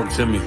Talk to me.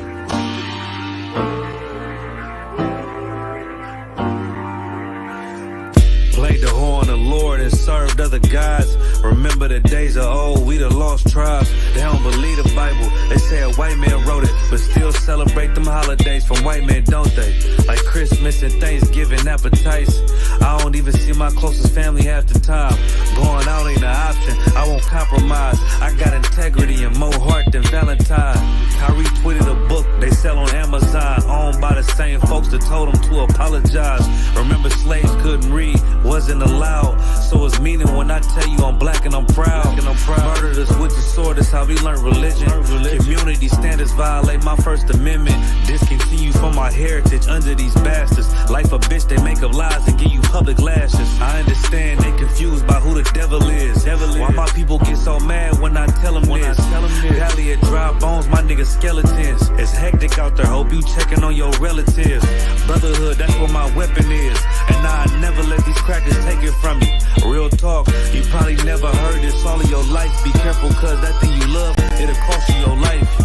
Played the whore on the Lord and served other gods. Remember the days of old, we the lost tribes. They don't believe the Bible, they say a white man wrote it, but still celebrate them holidays from white men, don't they? Like Christmas and Thanksgiving appetites. I don't even see my closest family half the time. Going out ain't an option, I won't compromise. I got integrity and more heart than Valentine. Kyrie tweeted a book they sell on Amazon, owned by the same folks that told them to apologize. Remember slaves couldn't read, wasn't allowed, so it's meaning when I tell you I'm black and I'm proud. Murdered us with the sword, that's how we learned religion. Community standards violate my First Amendment. Discontinue from my heritage under these bastards. Life a bitch, they make up lies and give you public lashes. I understand they confused by who the devil is. Why my people get so mad when I tell them this? Valley of dry bones, my niggas skeletons. It's hectic out there, hope you checking on your relatives. Brotherhood, that's what my weapon is. And I never let these crackers take it from me. Real talk, you probably never heard this all of your life. Be careful, cause that thing you love, it'll cost you your life.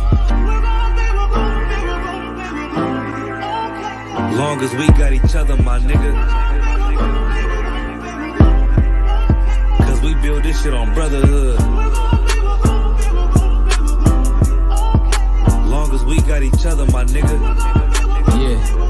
Long as we got each other, my nigga. Cause we build this shit on brotherhood. Long as we got each other, my nigga. Yeah.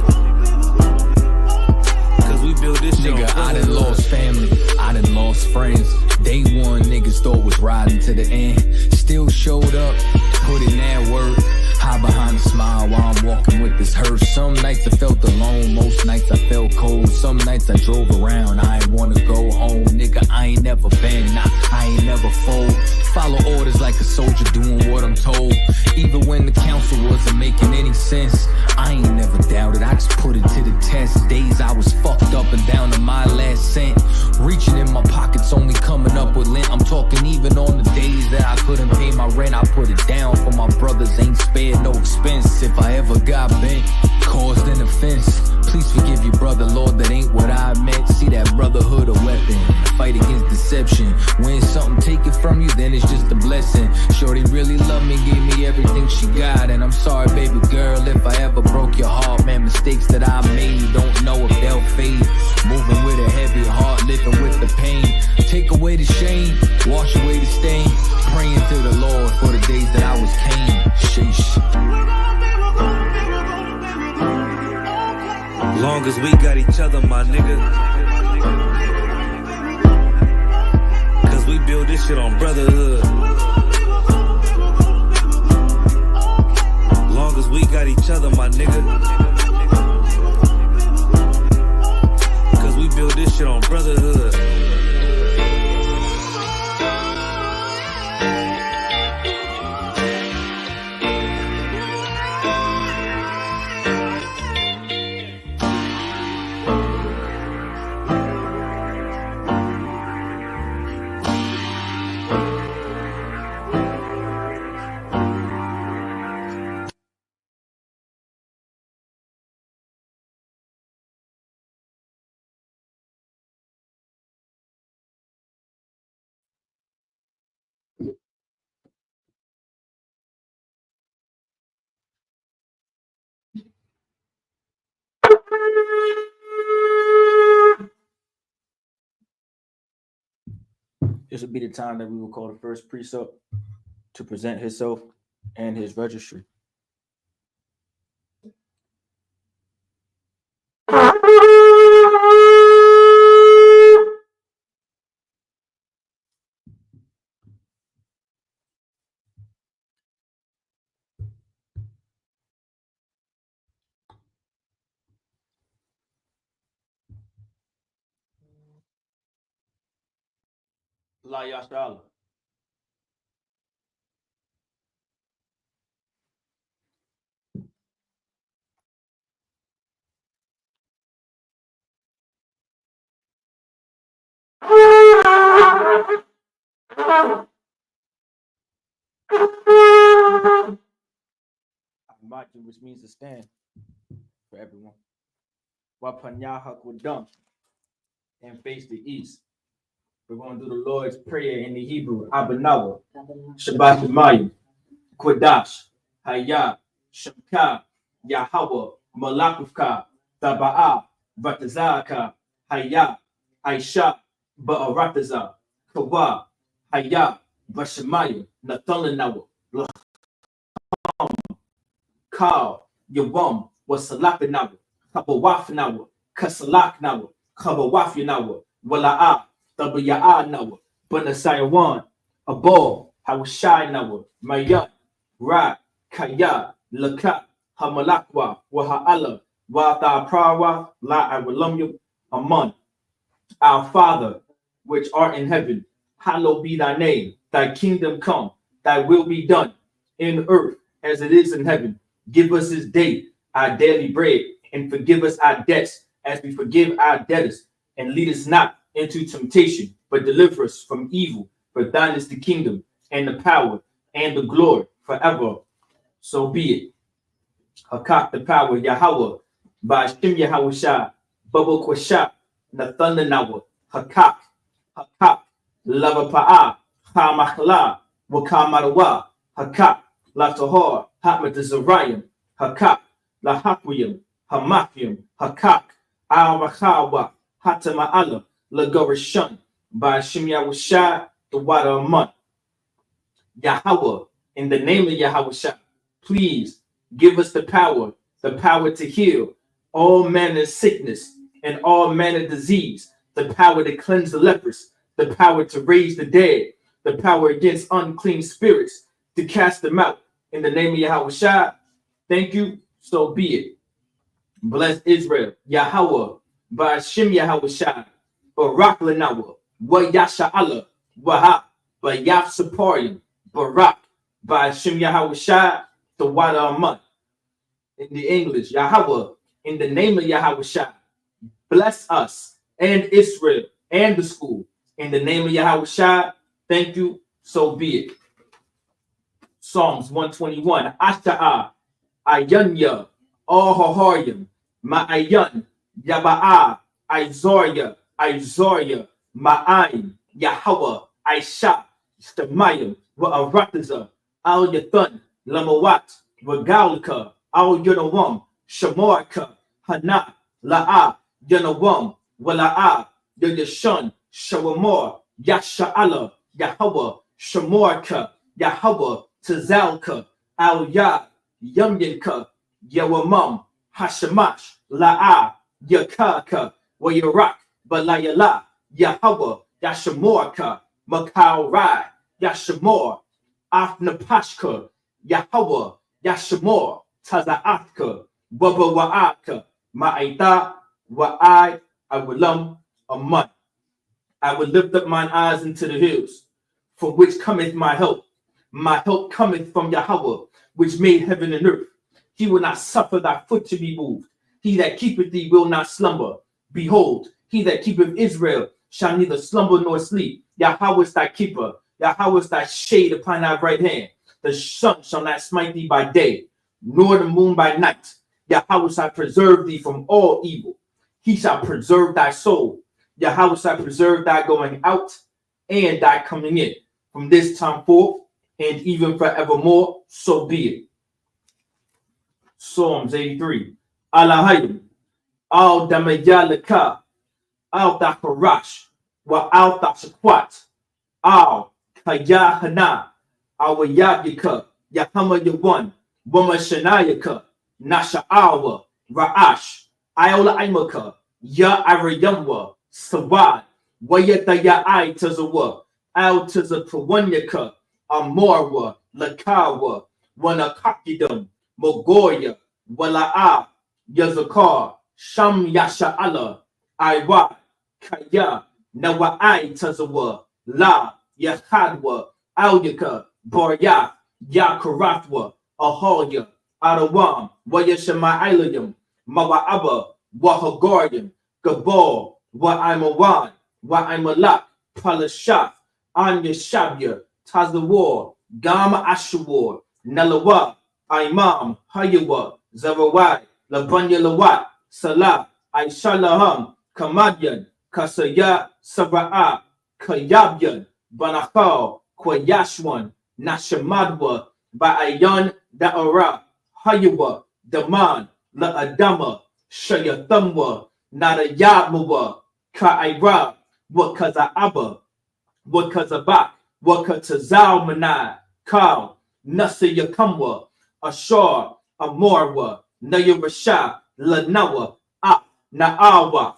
We build this nigga, I done lost family, I done lost friends. Day one niggas thought was riding to the end. Still showed up, put in that work. Hide behind a smile while I'm walking with this hearse. Some nights I felt alone, most nights I felt cold. Some nights I drove around, I ain't wanna go home. Nigga, I ain't never been, I ain't never fold. Follow orders like a soldier doing what I'm told. Even when the council wasn't making any sense, I ain't never doubted, I just put it to the test. Days I was fucked up and down to my last cent. Reaching in my pockets, only coming up with lint. I'm talking even on the days that I couldn't pay my rent. I put it down for my brothers, ain't spared no expense. If I ever got bent, caused an offense, please forgive your brother, Lord, that ain't what I meant. See that brotherhood a weapon, fight against deception. When something taken from you, then it's just a blessing. Shorty really loved me, gave me everything she got. And I'm sorry, baby girl, if I ever broke your heart. Man, mistakes that I made, don't know if they'll fade. Moving with a heavy heart, living with the pain. Take away the shame, wash away the stain. Praying to the Lord for the days that I was Cain. Sheesh. Long as we got each other, my nigga. Cause we build this shit on brotherhood. Long as we got each other, my nigga. Cause we build this shit on brotherhood. This will be the time that we will call the first priest up to present himself and his registry. La Yashal. Amati, which means to stand for everyone. Wapanyahak would dump and face the east. We're going to do the Lord's Prayer in the Hebrew. Abanawa, Shabbat Shemayu, Kodash, Hayah, Shamka, Yahweh, Malakufka, Taba'a, Vatazaka, Haya, Aisha, Ba'arataza, Kawa, Haya, Bashamaya, Nathalanawa, Lakal, Yawam, Wasalapinawa, Kabawafinawa, Kasalaknawa, Kabawafinawa, Wala'a, Tabaya'anawa, Banasayawan, Abol, Hawashai Nawa, Mayan, Ra, Kaya, Laka, Hamalakwa, Waha'ala, Wata Prawa, La Awalumyu, Aman, our Father, which art in heaven, hallowed be thy name. Thy kingdom come, thy will be done in earth as it is in heaven. Give us this day our daily bread, and forgive us our debts as we forgive our debtors. And lead us not into temptation, but deliver us from evil. For thine is the kingdom, and the power, and the glory forever. So be it. Hakak the power, Yahweh, by Shem Yahweh Bubble Kwashah, Nathan Nawa, Hakak, Hakak, Lava Pa'a, Hamachla, Wakamarawa, Hakak, La Tahor, Hatmat Zariam, Hakak, La Hakwiyam, Hamafium, Hakak, Al Rahawa, Hatama'ala, Lagorishun, by Shem Yahweh the water of month. Yahweh, in the name of Yahweh, please give us the power to heal all manner of sickness and all manner of disease, the power to cleanse the lepers, the power to raise the dead, the power against unclean spirits, to cast them out. In the name of Yahweh, thank you, so be it. Bless Israel, Yahweh, by Shem Yahweh, Barak Lanawa, Wa Yasha Allah, Waha, by Yaf Saparium, Barak, by Shem Yahweh, the water of month. In the English, Yahweh, in the name of Yahweh, bless us and Israel and the school. In the name of Yahweh, thank you, so be it. Psalms 121, Ashta'a, Ayanya, Ahohoyam, Ma'ayan, Yaba'a, Izoria, Ma'ain, Yahweh, Aisha, Stamayim, Wa'arataza, Al Yathan, Lamawat, Wagalka, Al Yunawam, Shamorka, Hana, La'a, Yunawam, Wala'a, Yashun, Shawamor, Yasha'ala, Yahweh, Shamorka, Yahweh, Tazalka, Al Yad, Yumyinka, Yawamam, Hashamash, La'a, Yakaka, Wayarak, Balayala, Yahweh, Yashamorka, Makau Rai, Yashamor, Afnapashka, Yahweh, Yashamor, Tazaatka, Wabawa'aka, Ma'aita, Wa'ai, Awalam, Aman. I will lift up mine eyes into the hills, from which cometh my help. My help cometh from Yahweh, which made heaven and earth. He will not suffer thy foot to be moved. He that keepeth thee will not slumber. Behold, he that keepeth Israel shall neither slumber nor sleep. Yahweh is thy keeper. Yahweh is thy shade upon thy right hand. The sun shall not smite thee by day, nor the moon by night. Yahweh shall preserve thee from all evil. He shall preserve thy soul. Yahweh shall preserve thy going out and thy coming in, from this time forth and even forevermore. So be it. Psalms 83. Alahayim, al damayalaka, al dakarash, wa al dasakwat, al kayahana, awayabika, yahama yawan, wamashanayaka, nasha'awa, ra'ash, iola imaka, ya arayamwa, sawad, wayatayai tazawa, al tazakawanyaka, amorwa, lakawa, wanakakidam, Mogoya, Wala'a, Yazakar, Sham Yasha'ala, Iwa, Kaya, Nawa'ai Tazawa, La, Yahadwa, Alyaka, Barya, Yakaratwa, Ahoya, Adawam, Wayashamailayam, Mawa'aba, Wahagorium, Gabal, Wa'aimawan, Wa'aimalak, Palashaf, Anya Shabya, Tazawar, Gama Ashawar, Nalawa, Imam, Hayawa, Zarawai, Labanya Lawat, Salah, Aishalaham, Kamadyan, Kasaya, Sabra'a, Kayabyan, Banakal, Kwayashwan, Nashamadwa, Ba'ayan, Da'ara, Hayawa, Daman, La Adama, Shayathamwa, Nada Yamawa, Ka'ira, Wakaza Abba, Wakazabak, Wakatazal Manai, Kal, Nasa Yakamwa, Ashar, Amorwa, Nayarasha, Lanawa, Ah, Naawa,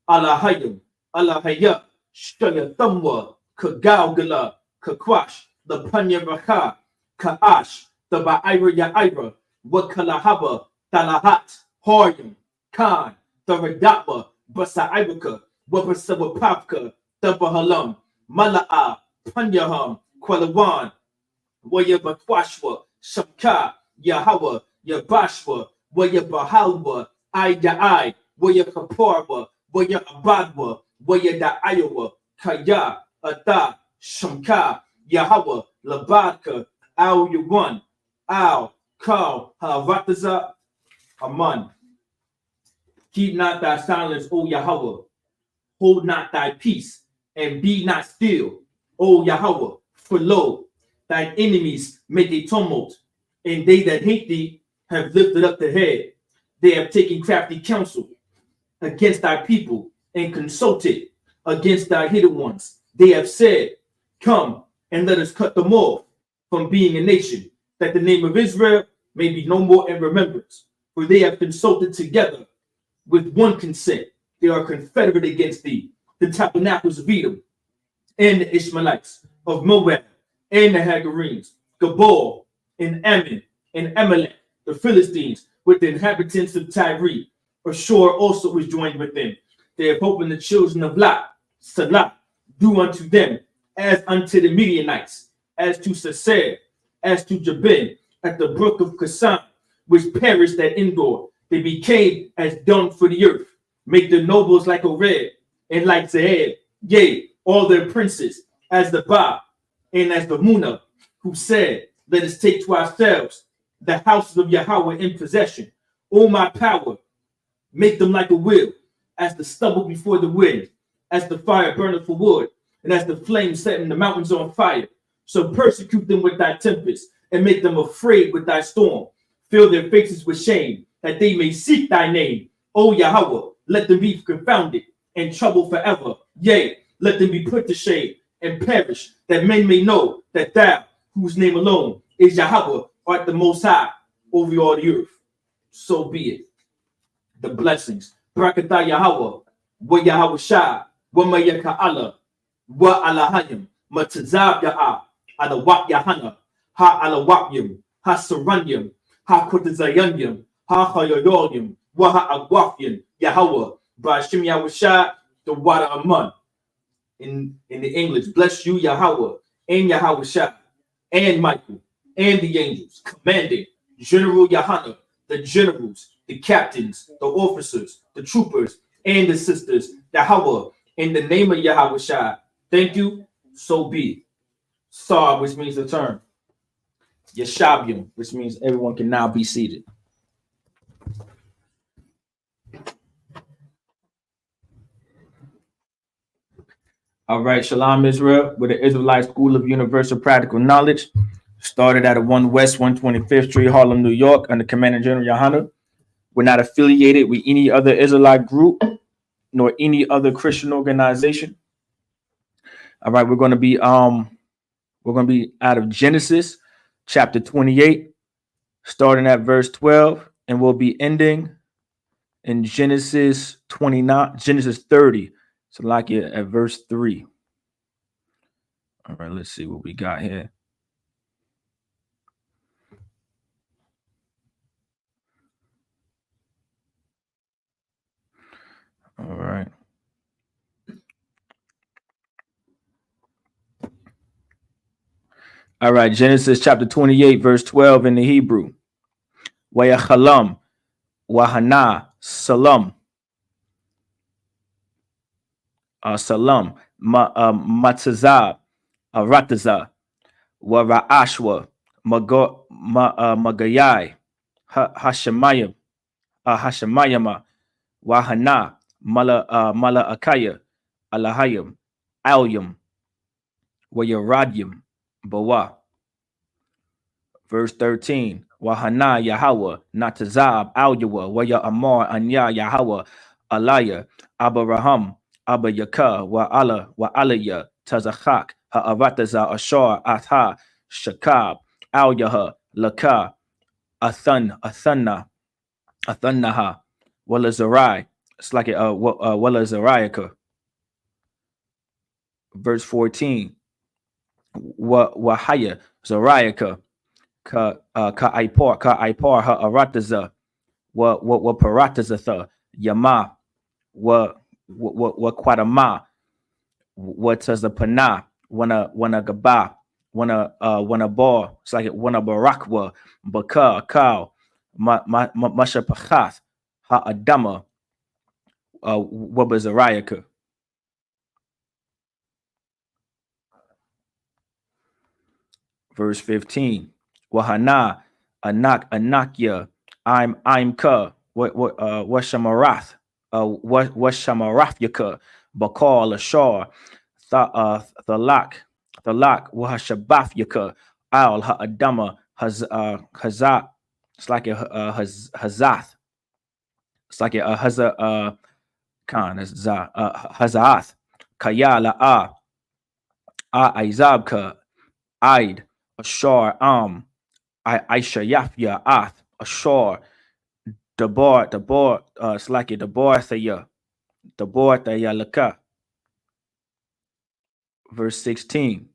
Alahayim, Alahaya, Shayathamwa, Kagalgala, Kakwash, the Panyaraha, Kaash, the Ba'ira Ya'ira, Wakalahaba, Talahat, Hoyam, Khan, the Radapa, Basa'iraka, Wabasabapapka, the Bahalam, Mala'a, Panyaham, Kwalawan, Wayabakwashwa, Shamka, Yahawa, Yabashwa, Wayabahalwa, Ai, Wayakaparwa, Wayabadwa, Wayada Iowa, Kaya, Ada, Shamka, Yahawa, Labadka, Al Yuwan, Al, Kal, Harataza, Aman. Keep not thy silence, O Yahweh. Hold not thy peace, and be not still, O Yahweh. For lo, thine enemies make a tumult, and they that hate thee have lifted up the head. They have taken crafty counsel against thy people, and consulted against thy hidden ones. They have said, come, and let us cut them off from being a nation, that the name of Israel may be no more in remembrance. For they have consulted together with one consent. They are confederate against thee, the tabernacles of Edom, and the Ishmaelites of Moab, and the Hagarenes, Gabal, and Ammon, and Amalek, the Philistines, with the inhabitants of Tyre. Ashur also was joined with them. They have opened the children of Lot, Salah, do unto them, as unto the Midianites, as to Sasser, as to Jabin, at the brook of Kasan, which perished at Endor. They became as dung for the earth. Make the nobles like Ored, and like Zeeb, yea, all their princes, as the Ba, and as the Muna, who said, let us take to ourselves the houses of Yahweh in possession. O my power, make them like a wheel, as the stubble before the wind, as the fire burneth for wood, and as the flame setting the mountains on fire. So persecute them with thy tempest, and make them afraid with thy storm. Fill their faces with shame, that they may seek thy name. O Yahweh, let them be confounded and troubled forever. Yea, let them be put to shame and perish, that men may know that thou, whose name alone is Yahweh, art the most high over all the earth. So be it. The blessings. Barakatah Yahweh, wa Yahweh Shah, wa Mayaka Allah, wa Alahayim, Matazab Ya'ah, Alawak Yahana, Ha Alawakyim, Ha Saranyim, Ha Kotazayanyim, Ha Hayoyoyim, wa Ha Agwafyim, Yahweh, Bashim Yahweh Shah, the water Aman. In the English, bless you, Yahweh, and Yahweh Shah, and Michael, and the angels, commanding General Yahana, the generals, the captains, the officers, the troopers, and the sisters, Yahweh, in the name of Yahweh Shah. Thank you, so be it. Sar, which means the term. Yeshabium, which means everyone can now be seated. All right, Shalom Israel, with the Israelite School of Universal Practical Knowledge, started at 1 West 125th Street, Harlem, New York, under Commander General Yahana. We're not affiliated with any other Israelite group, nor any other Christian organization. All right, we're going to be out of Genesis chapter 28, starting at verse 12, and we'll be ending in Genesis 30. So like it at verse 3. All right, let's see what we got here. All right. All right, Genesis chapter 28, verse 12 in the Hebrew. Wayachalam, Wahana, Salam. Salam, Matazah, Ratazah, Wara'ashwa, Magayai, Hashemayim, Hashemayama, Wahana, Mala Akaya, Alahayim, Alyam, Wayaradyam, Bawa. Verse 13, Wahana Yahweh, Natazab, Alyawa, Waya Amar, Anya Yahweh, Alaya, Abaraham, Abba Yaka, Wa Alaya, Tazachak, Ha'arataza, Ashar, Atha, Shakab, Alyaha, Laka, Athanaha, Wala Zarai. It's like Wala Zarayaka. Verse 14. Wahaya, Zarayaka, Ka Ipar, Ha'arataza, wa Paratazatha, Yama, wa Quadama, wa Tazapana, wana Gaba, wana Bar, it's like wana Barakwa, Baka, Kal, Mashapachath, Ha'adama, Wabazarayaka. Verse 15. Wahana, Anakya, I'm ka, what Shamarath, what Shamarafyaka, Bakal, Ashar, Thalak, Wahashabafyaka, Al, Ha'adama, Hazat, it's like a Hazath, it's like a Khan, Hazath, Kayala, Izabka, Id, Ashar, Aisha Yafya, Ath, Ashar, Dabar, it's like a Dabar Thaya Laka. Verse 16.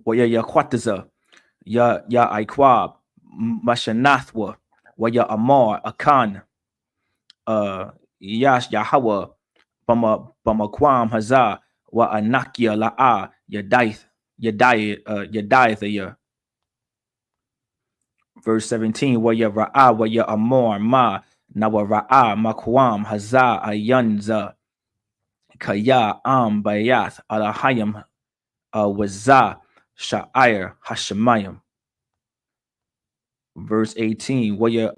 Waya Yakwataza, Ya Iquab, Mashanathwa, Waya Amar, Akan, Yash Yahawa, Bamaquam Hazah, Wa Anakia La'a, Yadaith, Verse 17, Waya Ra'a, Waya Amor, Ma, Nawa Ra'a, Makwam, Hazah, Ayanza, Kaya, Bayath, Alahayim, Wazah, Sha'ir, Hashemayim. Verse 18, Waya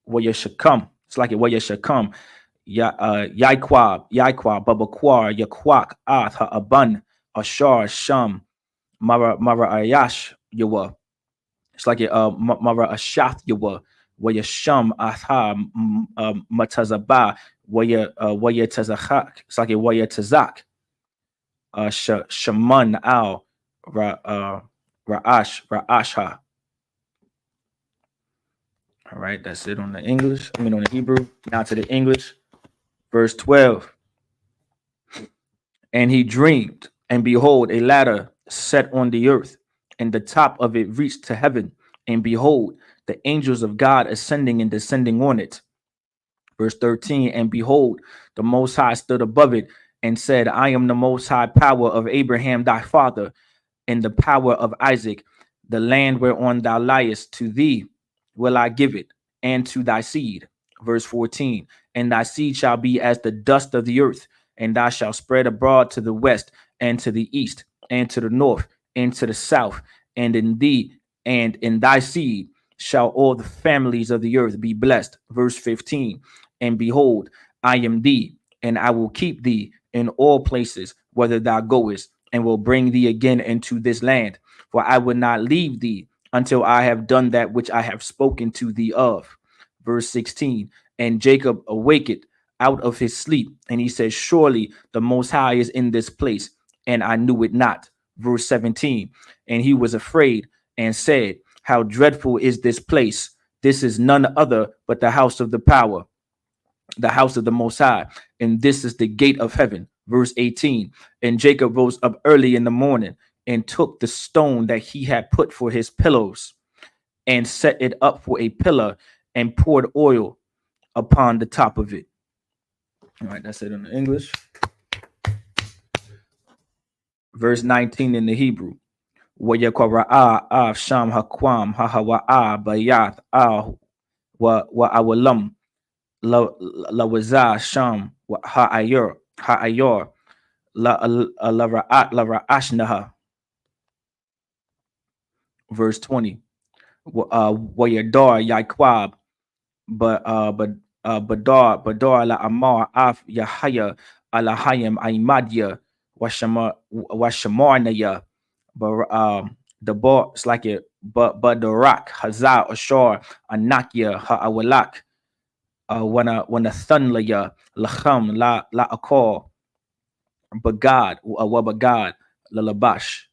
Shakam, it's like a Waya Shakam, Yaiquab, Babaquar, Yaquak, Ath, Ha'aban, Ashar, Sham, Mara Ayash, Yawa. It's like a Mara Ashath Yawa, Waya Sham, Atha, Matazaba, Waya Tazachak, it's like a Waya Tazak, Shaman Al, Ra'asha. All right, that's it on the English. On the Hebrew. Now to the English. Verse 12. And he dreamed, and behold, a ladder set on the earth, and the top of it reached to heaven. And behold, the angels of God ascending and descending on it. Verse 13. And behold, the Most High stood above it and said, I am the Most High power of Abraham thy father, and the power of Isaac. The land whereon thou liest, to thee will I give it, and to thy seed. Verse 14. And thy seed shall be as the dust of the earth, and thou shalt spread abroad to the west, and to the east, and to the north, and to the south. And in thee and in thy seed shall all the families of the earth be blessed. Verse 15. And behold, I am thee, and I will keep thee in all places whither thou goest, and will bring thee again into this land. For I will not leave thee until I have done that which I have spoken to thee of. Verse 16. And Jacob awaked out of his sleep, and he said, surely the Most High is in this place, and I knew it not. Verse 17. And he was afraid and said, how dreadful is this place? This is none other but the house of the power, the house of the Most High, and this is the gate of heaven. Verse 18. And Jacob rose up early in the morning and took the stone that he had put for his pillows and set it up for a pillar and poured oil upon the top of it. All right, that's it in the English. Verse 19 in the Hebrew. Wayakwara'a av sham hakwam hahawa'a bayath wa awalam la waza sham ha'ayor la ra'ashnaha. Verse 20. Wayadar Yaquab Badar la Amar af Yahaya alahayim Aimadia Washamarnaya the bar it's like it, but the rock, Hazar, Ashar, Anakia, Ha'awalak, when a Thunlaya, Lacham, La Akor, Bagad, Wabagad, Lalabash.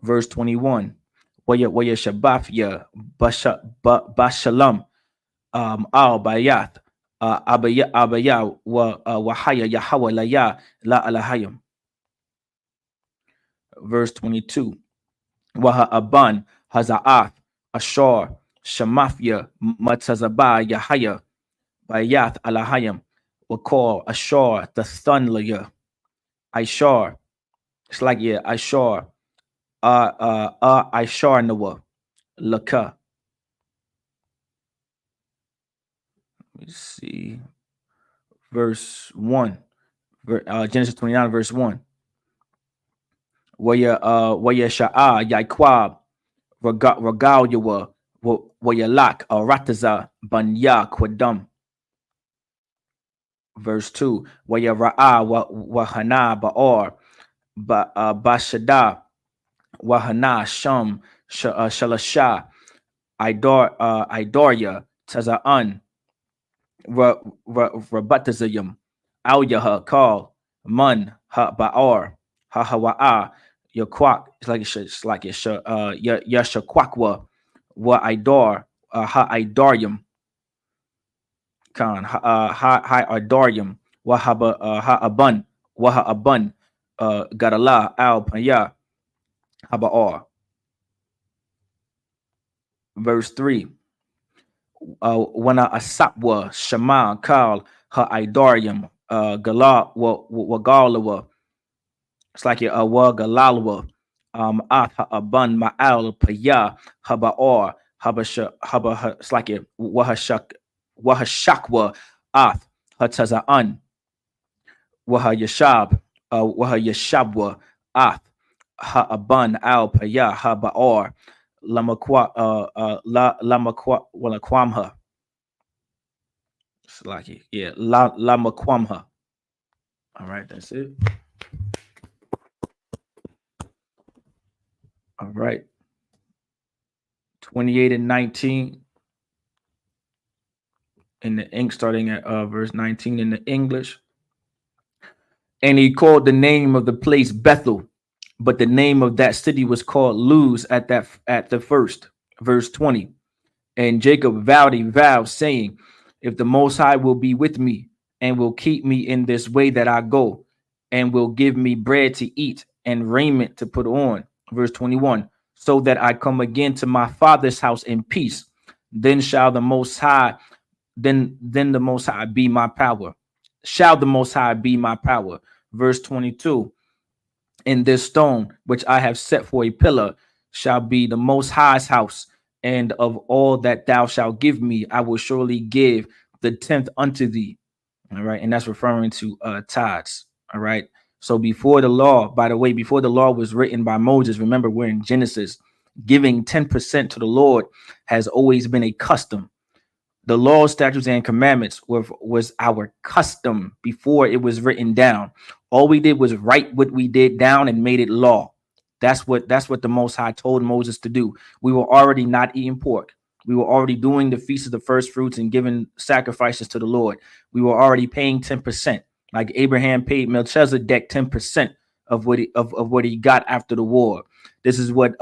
Verse 21. Waya Shabafia, Bashalam, Al Bayath, Abaya, Wahaya, Yahweh, Laya, La Alahayim. Verse 22. Waha Aban, Hazaath, Ashar, Shamafia, Matazabah, Yahaya, Bayath, Alahayim, Wakor, Ashar, the Thunlaya, Ishar, it's like, yeah, Ishar, Ishar Noah, Laka. Let me see. Verse 1. Genesis 29, verse 1. Waya Sha'a, Yaikwab, Ragal Yawa, Waya Lak, Rataza, Banya, Kwadam. Verse 2. Waya Ra'a, Wahana, Ba'or, Bashada, Wahana, Sham, Shalasha, Idoria, Taza'an, Rabatazayim, Al Kal, Man, Ha Ba'or, Ha Hawa'a, Yaquak, it's like Yashaquakwa, Wa Idor, Ha Idorium, Khan, Ha Idorium, Wa Ha Abun, Wa Ha Abun, Gadala, Al Paya, Ha Ba'or. Verse 3. Wana Asapwa, Shema, Kal, Ha Idorium, Gala, Wagalawa, it's like a Wagalalwa, Ath, Ha Abun, Ma'al, Paya, Habaor, Habasha, Haba, it's like it, Wahashakwa, Ath, Hataza'an, Wahayashab, Wahayashabwa, Ath, Ha Abun, Al Paya, Habaor, Lamakwa, Lamakwa, Walakwamha. It's like it, yeah, Lamakwamha. All right, that's it. All right. 28 and 19 in the ink, starting at verse 19 in the English. And he called the name of the place Bethel, but the name of that city was called Luz at the first. Verse 20. And Jacob vowed a vow, saying, if the Most High will be with me and will keep me in this way that I go, and will give me bread to eat and raiment to put on. Verse 21. So that I come again to my father's house in peace, then shall the Most High, then the Most High be my power. Shall the Most High be my power. Verse 22. And this stone which I have set for a pillar shall be the Most High's house, and of all that thou shalt give me, I will surely give the 10th unto thee. All right, and that's referring to tithes. All right. So before the law, by the way, before the law was written by Moses, remember we're in Genesis, giving 10% to the Lord has always been a custom. The law, statutes, and commandments was our custom before it was written down. All we did was write what we did down and made it law. That's what the Most High told Moses to do. We were already not eating pork. We were already doing the feast of the first fruits and giving sacrifices to the Lord. We were already paying 10%, like Abraham paid Melchizedek 10% of what he got after the war. This is what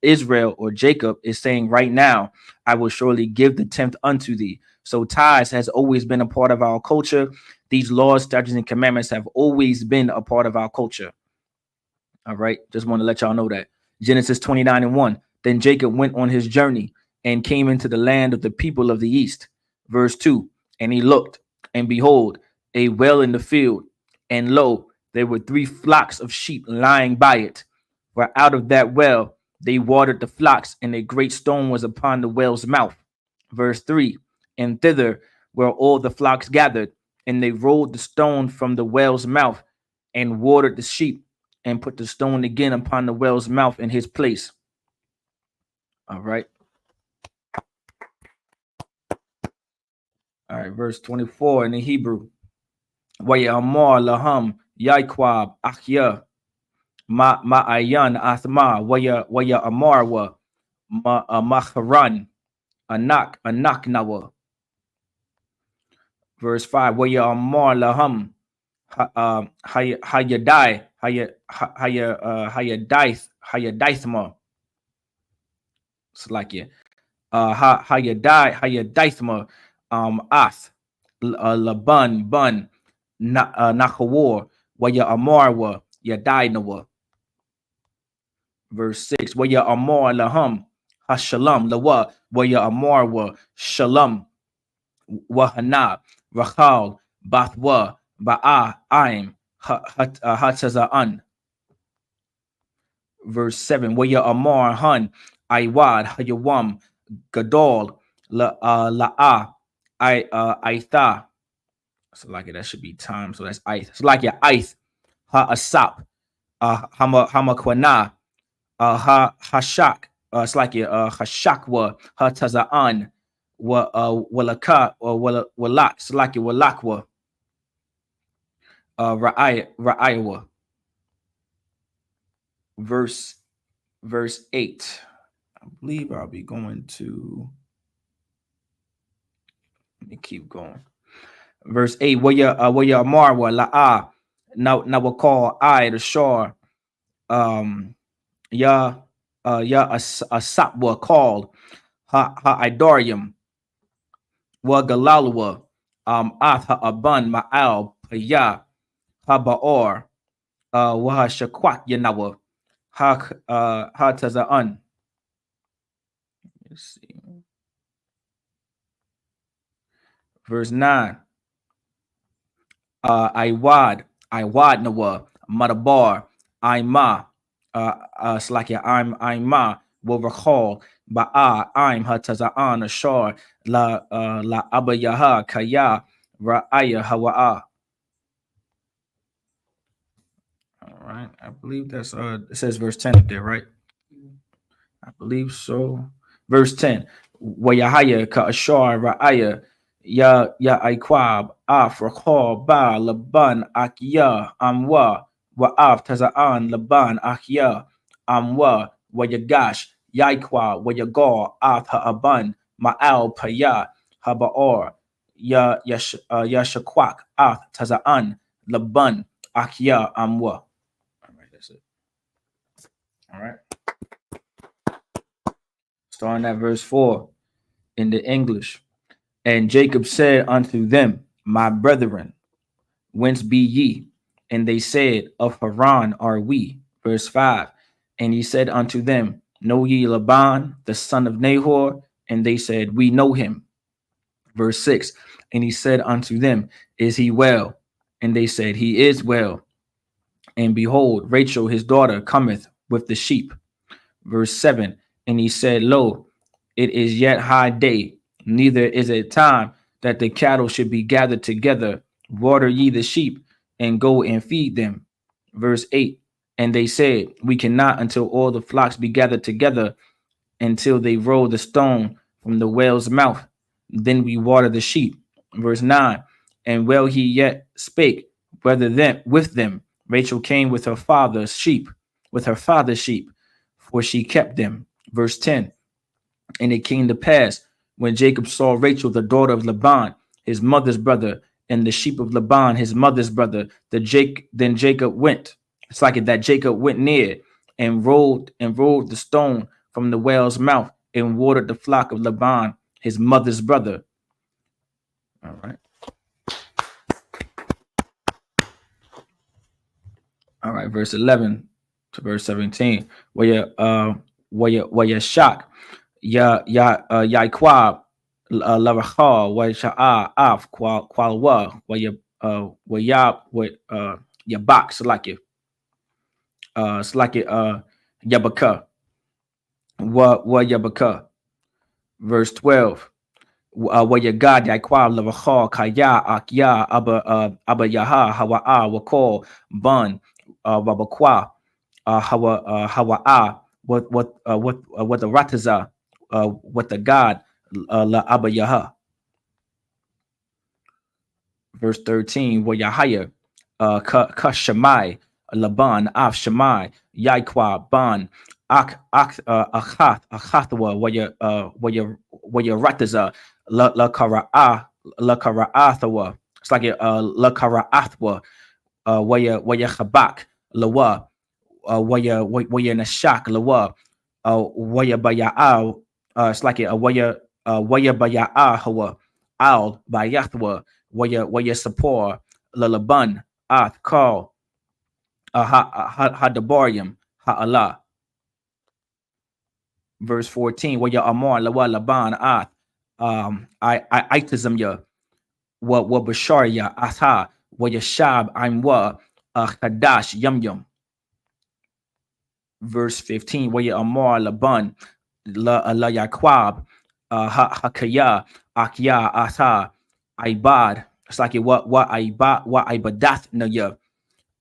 Israel or Jacob is saying right now. I will surely give the 10th unto thee. So tithes has always been a part of our culture. These laws, statutes, and commandments have always been a part of our culture. All right. Just want to let y'all know that. Genesis 29 and 1. Then Jacob went on his journey and came into the land of the people of the east. Verse 2. And he looked, and behold, a well in the field. And lo, there were 3 flocks of sheep lying by it. For out of that well they watered the flocks, and a great stone was upon the well's mouth. Verse 3. And thither were all the flocks gathered, and they rolled the stone from the well's mouth and watered the sheep, and put the stone again upon the well's mouth in his place. All right. All right, verse 24 in the Hebrew. Wayamar laham Yaikwab Achya ma ayan athma waya amarwa maharan anak nawa. Verse 5, waya amar laham hayadai hayadaithma. It's like it. Hayadaithma ath laban bun nakawar waya amarwa yadainawa. Verse 6, waya amar laham hashalom lawa waya amarwa shalom wahana rachal bathwa ba'a aim hataza'an. Verse 7, waya amar han aiwad hayawam gadol la'a aitha. So like it, that should be time. So that's ice. It's like your ice ha asap hamakwana ha hashak. It's like your hashakwa ha taza'an wa walaka or walak. It's like your walakwa ra'ayawa. Verse 8. I believe I'll be going to, let me keep going. Verse 8, waya marwa la'a now we'll call I the shore ya asapwa called ha idorium wa galalwa ath ha aban ma'al ya ha ba'or wa shakwat yanawa ha taza'an. Let's see. Verse 9, Iwad nawa madabar Ima slakia I'm ma will recall ba'a I'm hataza'an ashar la abayaha kaya ra'aya hawa'a. All right, I believe that's it says verse 10 up there, right? I believe so. Verse 10, wayahaya ka ashar ra'aya ya aikwab af recall ba laban akya amwa wa'af taza'an laban akya amwa wayagash yaikwa wayagar af ha'aban ma'al paya haba'or yashakwak af taza'an laban akya amwa. All right, that's it. All right. Starting at verse 4 in the English. And Jacob said unto them, my brethren, whence be ye? And they said, of Haran are we. Verse 5, and he said unto them, know ye Laban, the son of Nahor? And they said, we know him. Verse 6, and he said unto them, is he well? And they said, he is well. And behold, Rachel his daughter cometh with the sheep. Verse 7, and he said, lo, it is yet high day, neither is it time that the cattle should be gathered together. Water ye the sheep and go and feed them. Verse 8, and they said, we cannot until all the flocks be gathered together, until they roll the stone from the well's mouth. Then we water the sheep. Verse 9, and while he yet spake with them, Rachel came with her father's sheep, for she kept them. Verse 10, and it came to pass when Jacob saw Rachel, the daughter of Laban, his mother's brother, and the sheep of Laban, his mother's brother, then Jacob went. It's like it that Jacob went near and rolled the stone from the well's mouth and watered the flock of Laban, his mother's brother. All right. All right, verse 11 to verse 17. Where you shock Yaikwab Lavachal wa sha'a af qualwa wa ya box like it yabaka wa yabaka. Verse 12, wa ya God Yaikwab Lavachal kaya akya aba yaha hawa'a wa call bun wabakwa hawa'a what the rataza what the God la Abba Yaha. Verse 13, wa Yahaya kashamai Laban, Af Shemai, Yaikwa, Ban, Achathwa, where your Rataza, La Kara'athawa. It's like La Kara'athwa, where your Chabak, Lawa, where Nashak, Lawa, where Baya'al, it's like where Baya'ahawa, Al, Bayathwa, where Sapor, Lalaban, Ath, Kal, Hadabarium, Ha'Allah. Verse 14, where Amar, Lawa, Laban, Ath, I Itizm ya, wa Basharia, Atha, where Shab, I'm Hadash, Yum. Verse 15, where Amar, Laban, La Yaqab, Hakaya, Akya, Atha, Ibad. It's like what Ibadath na ya,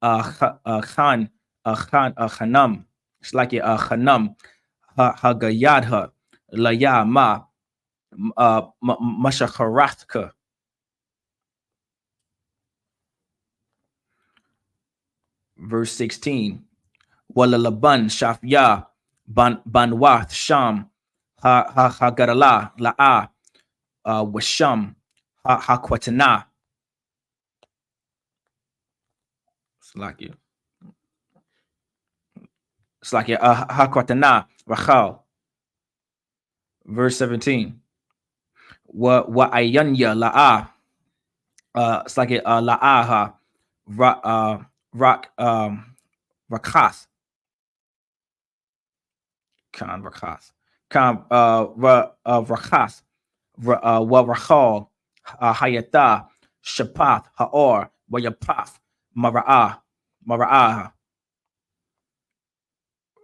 Khan, Khanam. It's like Khanam, Hagayadha, Laya Ma, Mashakarathka. Verse 16, Wala Laban, Shafya, Banwath, Sham, Hagarala, La'a, Washam, Hakwatana. It's like Hakwatana, Rachal. Verse 17, Wa Ayanya, La'a, it's like La'aha, Rak, Rakath, Khan Rakath, Khan Rakath, Wa Rachal, Hayata, Shapath, Haor, Wayapath, Mara'ah.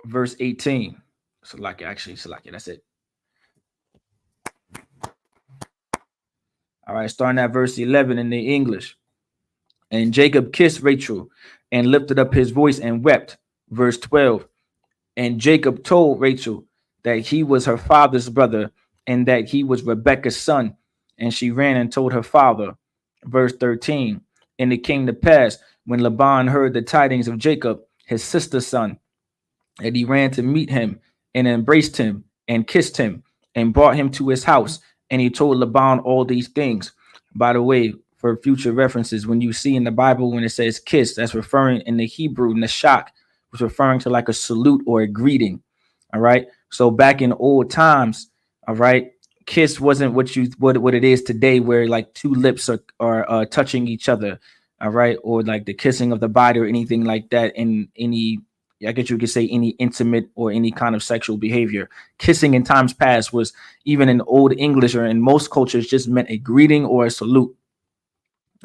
Verse 18. Salaki, that's it. All right, starting at verse 11 in the English. And Jacob kissed Rachel and lifted up his voice and wept. Verse 12. And Jacob told Rachel that he was her father's brother and that he was Rebekah's son. And she ran and told her father. Verse 13. And it came to pass when Laban heard the tidings of Jacob, his sister's son, that he ran to meet him and embraced him and kissed him and brought him to his house. And he told Laban all these things. By the way, for future references, when you see in the Bible, when it says kiss, that's referring in the Hebrew, nashak, was referring to like a salute or a greeting. All right. So back in old times, all right, kiss wasn't what it is today, where like two lips are touching each other. All right. Or like the kissing of the body or anything like that in any, I guess you could say, any intimate or any kind of sexual behavior. Kissing in times past was, even in Old English or in most cultures, just meant a greeting or a salute.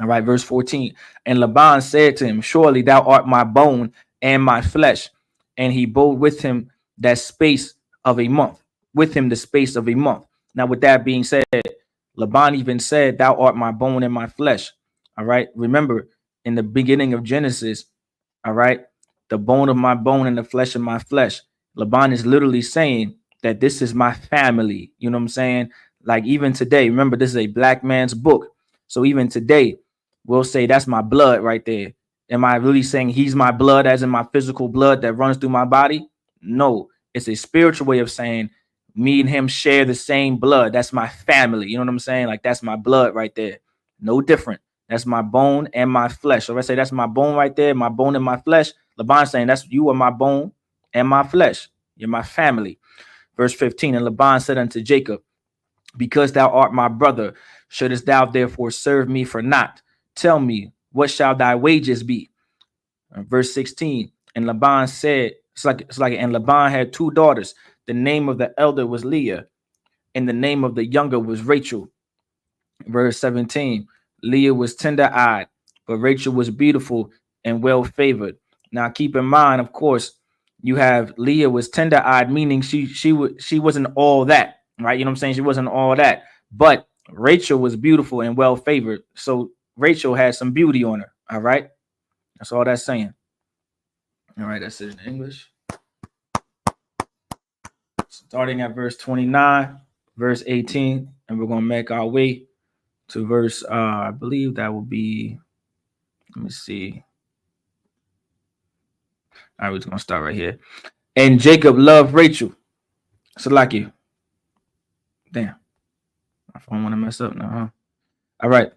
All right, verse 14. And Laban said to him, surely thou art my bone and my flesh. And he bode with him the space of a month. Now, with that being said, Laban even said, thou art my bone and my flesh. All right. Remember, in the beginning of Genesis, all right, the bone of my bone and the flesh of my flesh. Laban is literally saying that this is my family. You know what I'm saying? Like even today, remember, this is a black man's book. So even today, we'll say that's my blood right there. Am I really saying he's my blood, as in my physical blood that runs through my body? No, it's a spiritual way of saying me and him share the same blood. That's my family. You know what I'm saying? Like that's my blood right there. No different. That's my bone and my flesh. So if I say that's my bone right there, my bone and my flesh, Laban saying that's you are my bone and my flesh. You're my family. Verse 15, and Laban said unto Jacob, because thou art my brother, shouldest thou therefore serve me for naught? Tell me, what shall thy wages be? Verse 16, and Laban said, and Laban had two daughters. The name of the elder was Leah, and the name of the younger was Rachel. Verse 17, Leah was tender-eyed, but Rachel was beautiful and well-favored. Now keep in mind, of course, you have Leah was tender-eyed, meaning she wasn't all that, right? You know what I'm saying? She wasn't all that, but Rachel was beautiful and well-favored. So Rachel had some beauty on her. All right. That's all that's saying. All right, that's it in English. Starting at verse 29, verse 18, and we're going to make our way to verse, I believe that will be, let me see. All right, we're just gonna start right here. And Jacob loved Rachel. Salaki. Damn, my phone wanna mess up now, huh? All right.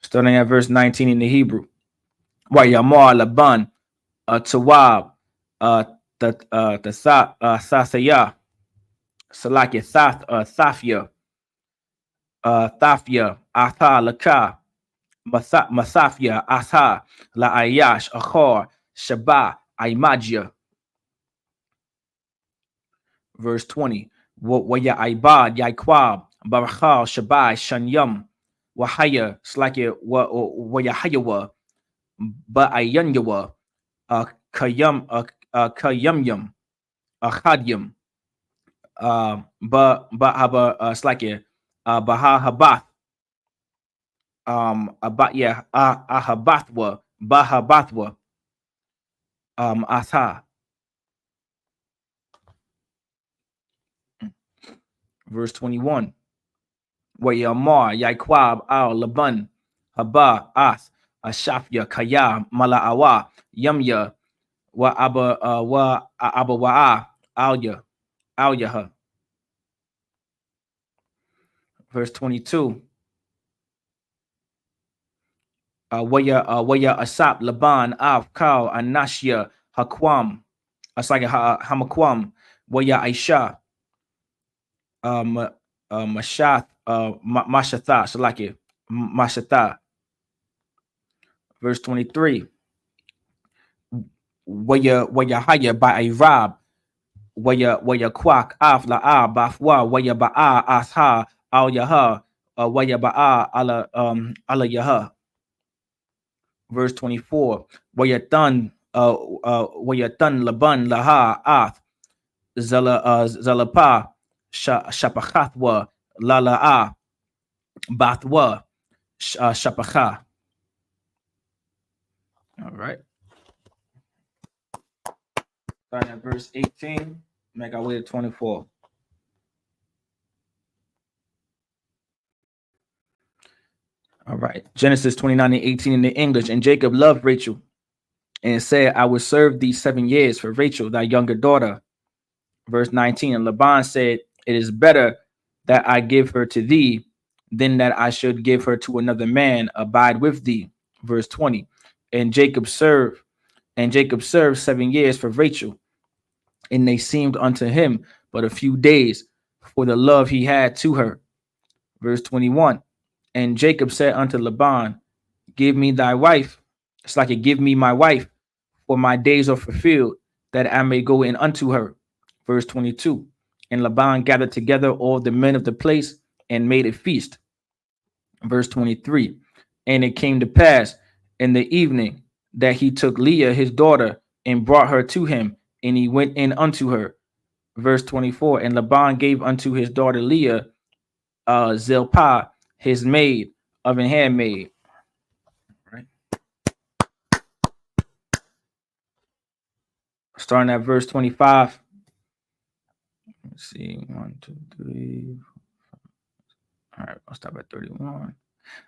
Starting at verse 19 in the Hebrew. Wayamar Laban, Tawab, Thasaya, Salaki, Thafia, Thafia, Atha Laka, Masafia, Atha, La Ayash, Achor, Shabbat, Aimadia. Verse 20. Waya Ibad, Yaikwab, Barachal, Shabai, Shanyam, Wahaya, Slaki, Wayahayawa, Ba'ayanyawa, Kayamyam, Achadyam, Haba Slaki, Bahahabath, Ahabathwa, Bahabathwa, Atha. Verse 21. Wayamar, Yaikwab, Al Laban, Haba, Ath, Ashafya, Kaya, Malaawa, Yamya, wa Abawa'a, Alyaha. Verse 22. Waya Asap, Laban, Av, Kal, Anashya, Hakwam, Asaga Hamakwam, Waya Aisha, Mashath, Mashatha, Salaki, Mashatha. Verse 23. Waya Haya by a Rab, Waya Kwak, Af La'a, Bafwa, Waya Ba'a, Asha, Al Yaha, Waya Ba'a, Ala Yaha. Verse 24. Wayatan, Laban, Laha, Ath, Zalapa, Shapachathwa, Lala'a, Bathwa, Shapacha. All right. Starting at verse 18, make our way to 24. All right. Genesis 29 and 18 in the English. And Jacob loved Rachel and said, I will serve thee 7 years for Rachel, thy younger daughter. Verse 19. And Laban said, it is better that I give her to thee than that I should give her to another man. Abide with thee. Verse 20. And Jacob served 7 years for Rachel, and they seemed unto him but a few days for the love he had to her. Verse 21. And Jacob said unto Laban, give me thy wife. It's like it give me my wife, for my days are fulfilled, that I may go in unto her. Verse 22. And Laban gathered together all the men of the place and made a feast. Verse 23. And it came to pass in the evening that he took Leah his daughter and brought her to him, and he went in unto her. Verse 24. And Laban gave unto his daughter Leah Zilpah, his maid of an handmaid. Right. Starting at verse 25. Let's see. 1, 2, 3. All right, I'll stop at 31. All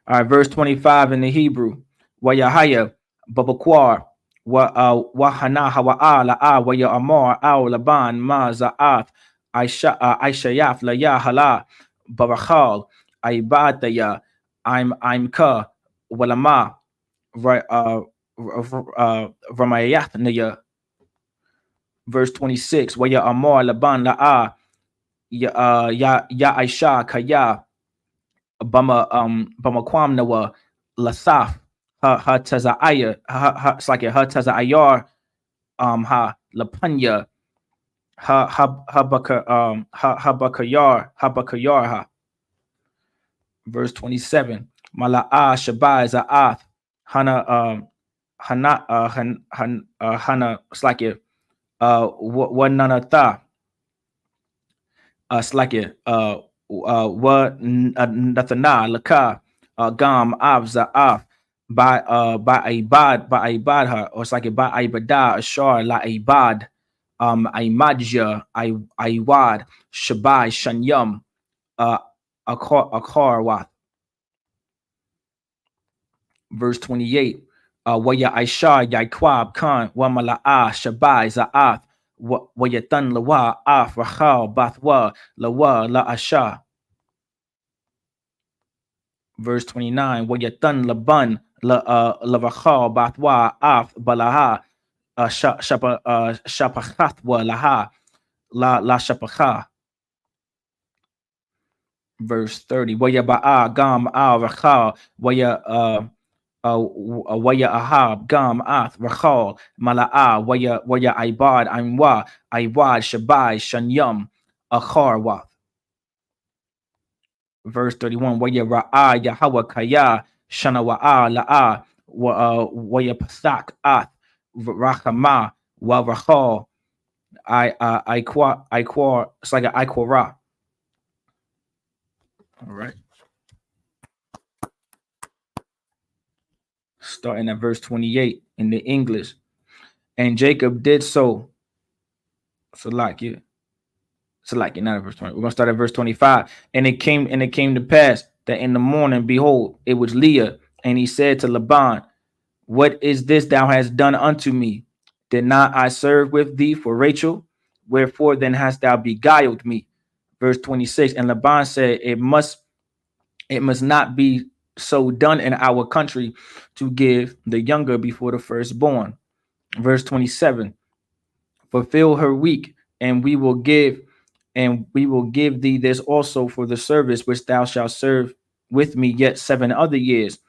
right, verse 25 in the Hebrew. Wayahaya, Babakwar, Wahana Hawa'a La'a, Waya Amar, Al Laban, Ma Za'ath, Aishayaf, Laya Hala, Barachal, Aibataya, I'm Ka, Walama, Ramayathnaya. Verse 26. Waya Amar, Laban, La'a, Ya Aisha, Kaya, Bama Nawa, Lasaf, Ha Tazaya, it's like Ha Tazayar, Ha Lapanya, Habakayar, Ha. Verse 27. Mala'a Shabai Za'ath, Hana, Hana, it's like it, Wananata, it's like it, wa Nathana Laka, Gam Av Za'af, by Ibadha, or it's like a by Ibada, Ashar La Ibad, Imadja, Iwad, Shabai, Shanyam, Akarwath. Verse 28. Waya Aisha Yaikwab Khan Wamala'a Shabai Za'ath Wayatan Lawa Af Rahal Bathwa Lawa La Asha. Verse 29, Wayatan Laban Lavachal Bathwa Af Balaha Shapachatwa Laha La Shapacha. Verse 30, Waya Ba'a Gam Al Rachal Waya Ahab Gam Ath Rachal Mala'a Waya Ibad Anwa Iwad Shabai Shanyam Acharwath. Verse 31, Waya Ra'a Yahweh Kaya Shanawa'a La'a Waya Pasak Ath Rachama Wa Rachal I it's like an Iquara. All right. Starting at verse 28 in the English. And Jacob did so. So like you. So like not at verse 20. We're gonna start at verse 25. And it came to pass that in the morning, behold, it was Leah, and he said to Laban, what is this thou hast done unto me? Did not I serve with thee for Rachel? Wherefore then hast thou beguiled me? Verse 26. And Laban said, It must not be so done in our country to give the younger before the firstborn. Verse 27. Fulfill her week, and we will give thee this also for the service which thou shalt serve with me yet 7 other years.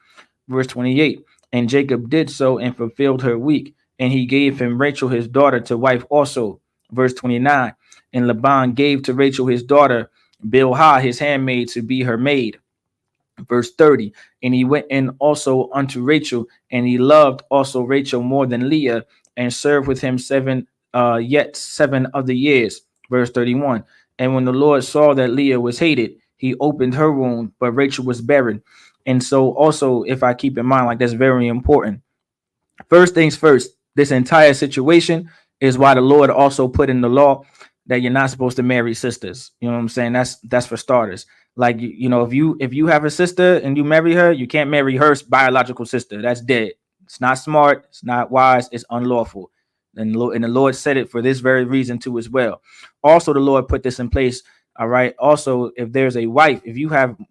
Verse 28. And Jacob did so and fulfilled her week, and he gave him Rachel his daughter to wife also. Verse 29. And Laban gave to Rachel his daughter Bilhah his handmaid to be her maid. Verse 30. And he went in also unto Rachel, and he loved also Rachel more than Leah, and served with him yet 7 other years. Verse 31. And when the Lord saw that Leah was hated, he opened her womb, but Rachel was barren. And so also, if I keep in mind, like that's very important. First things first, this entire situation is why the Lord also put in the law that you're not supposed to marry sisters. You know what I'm saying? That's for starters. Like, you know, if you have a sister and you marry her, you can't marry her biological sister. That's dead. It's not smart. It's not wise. It's unlawful. And the Lord said it for this very reason too as well. Also, the Lord put this in place. All right. Also, if there's a wife,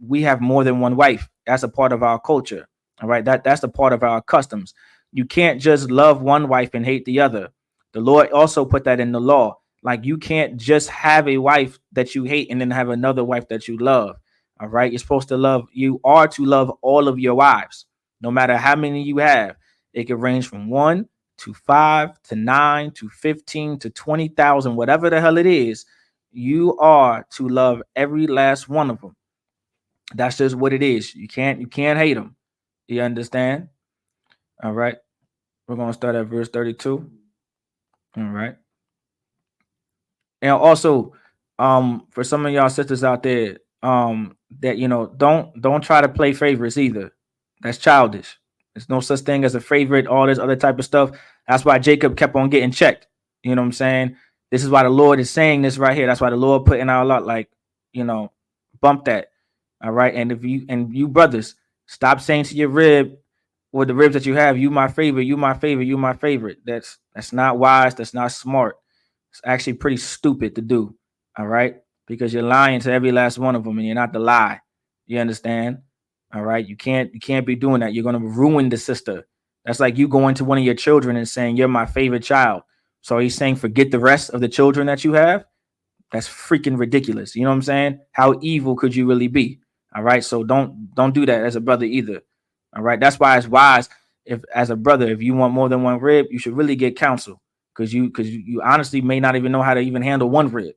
we have more than one wife. That's a part of our culture. All right. That's a part of our customs. You can't just love one wife and hate the other. The Lord also put that in the law. Like, you can't just have a wife that you hate and then have another wife that you love. All right. You are to love all of your wives, no matter how many you have. It could range from 1 to 5 to 9 to 15 to 20,000, whatever the hell it is. You are to love every last one of them. That's just what it is. You can't hate them. You understand? All right. We're going to start at verse 32. All right. And also, for some of y'all sisters out there, that, you know, don't try to play favorites either. That's childish. There's no such thing as a favorite, all this other type of stuff. That's why Jacob kept on getting checked. You know what I'm saying? This is why the Lord is saying this right here. That's why the Lord put in our lot, like, you know, bump that. All right. And you brothers, stop saying to your rib, or the ribs that you have, you my favorite, you my favorite, you my favorite. That's not wise. That's not smart. It's actually pretty stupid to do. All right. Because you're lying to every last one of them, and you're not the lie. You understand? All right. You can't be doing that. You're going to ruin the sister. That's like you going to one of your children and saying, you're my favorite child. So he's saying, forget the rest of the children that you have. That's freaking ridiculous. You know what I'm saying? How evil could you really be? All right. So don't do that as a brother either. All right. That's why it's wise, if as a brother, if you want more than one rib, you should really get counsel, because you honestly may not even know how to even handle one rib.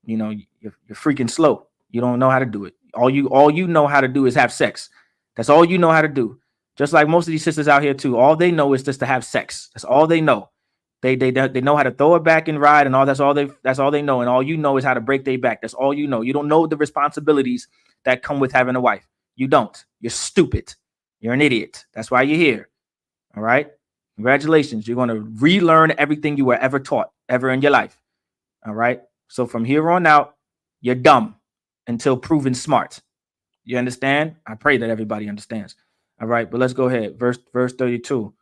You know, you're freaking slow. You don't know how to do it. All you know how to do is have sex. That's all you know how to do. Just like most of these sisters out here too. All they know is just to have sex. That's all they know. They know how to throw it back and ride and all. That's all they know. And all you know is how to break their back. That's all you know. You don't know the responsibilities that come with having a wife. You don't. You're stupid. You're an idiot. That's why you're here. All right. Congratulations. You're going to relearn everything you were ever taught ever in your life. All right. So from here on out, you're dumb until proven smart. You understand? I pray that everybody understands. All right, but let's go ahead. Verse 32.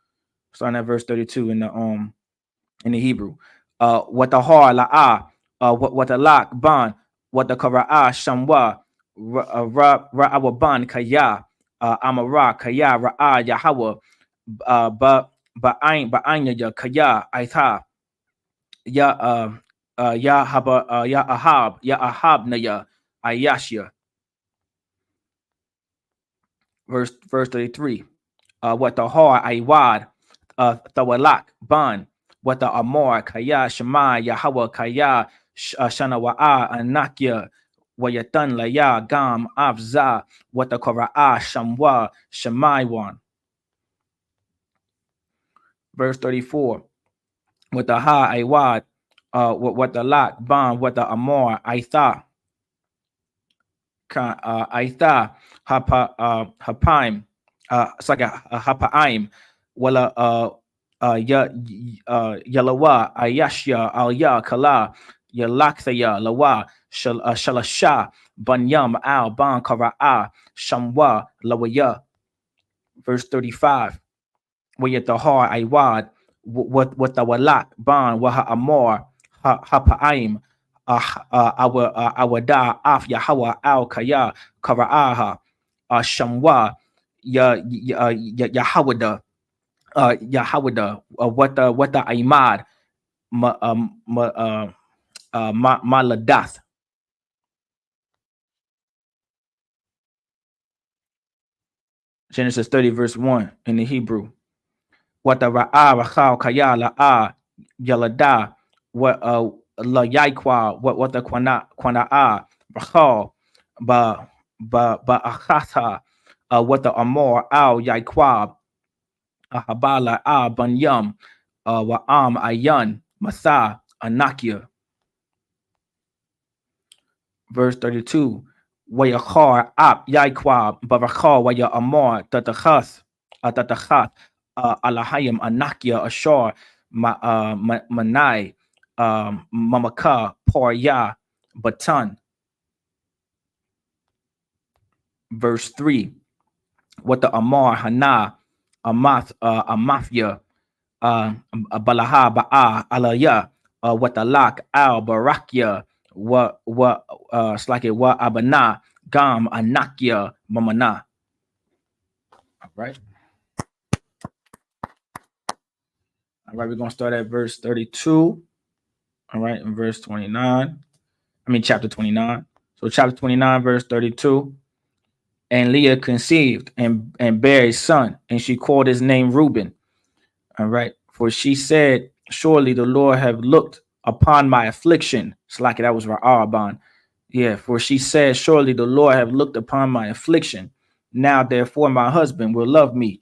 Starting at verse 32 in the Hebrew. What the har la'ah, what the lak ban, what the kara'ah shamwa, ra'awaban kaya, amara kaya ra'ah yahawa, ba'ain ya kaya aitha, ya ahab na ya ayashya. Verse 33. What the har aiwad, thawalak ban, what the amor kaya shema yahawa kaya shanawa'a anakya wayatan laya gam avza, what the kora'a shamwa shemaiwan. Verse 34. What the ha aiwad, what the lak ban, what the amor aitha, aitha hapaim, it's like a hapaim, wala yalawa ayashya al ya kala yalakthaya lawa shalasha banyam al ban kara'a shamwa lawaya. Verse 35. Wayat the har aiwad, what the walak ban waha amor hapaim, awada af yahawa al kaya karaaha shamwa yahawada yahawada what the imad maladath. Genesis 30 verse 1 in the Hebrew. What the ra'ah rachal kaya la'ah yalada, what la yaikwa, what the quana'a rachal ba achata, what the amor al yaikwa habala banyam wa ayan matha anakia. Verse 32. Wayachar ap yaikwa barakar waya amor tatachas alahayim anakia ashar manai mamaka porya batan. Verse 3. What the amar hana amafia balaha ba'a alaya, what the lak al barakya what slake wa abana gam anakia mamana. All right, we're gonna start at verse 32. All right, in verse 29. Chapter 29. So chapter 29, verse 32. And Leah conceived and bare a son, and she called his name Reuben. All right, for she said, surely the Lord have looked upon my affliction. It's like that was Ra'aban. Yeah, for she said, surely the Lord have looked upon my affliction. Now, therefore, my husband will love me.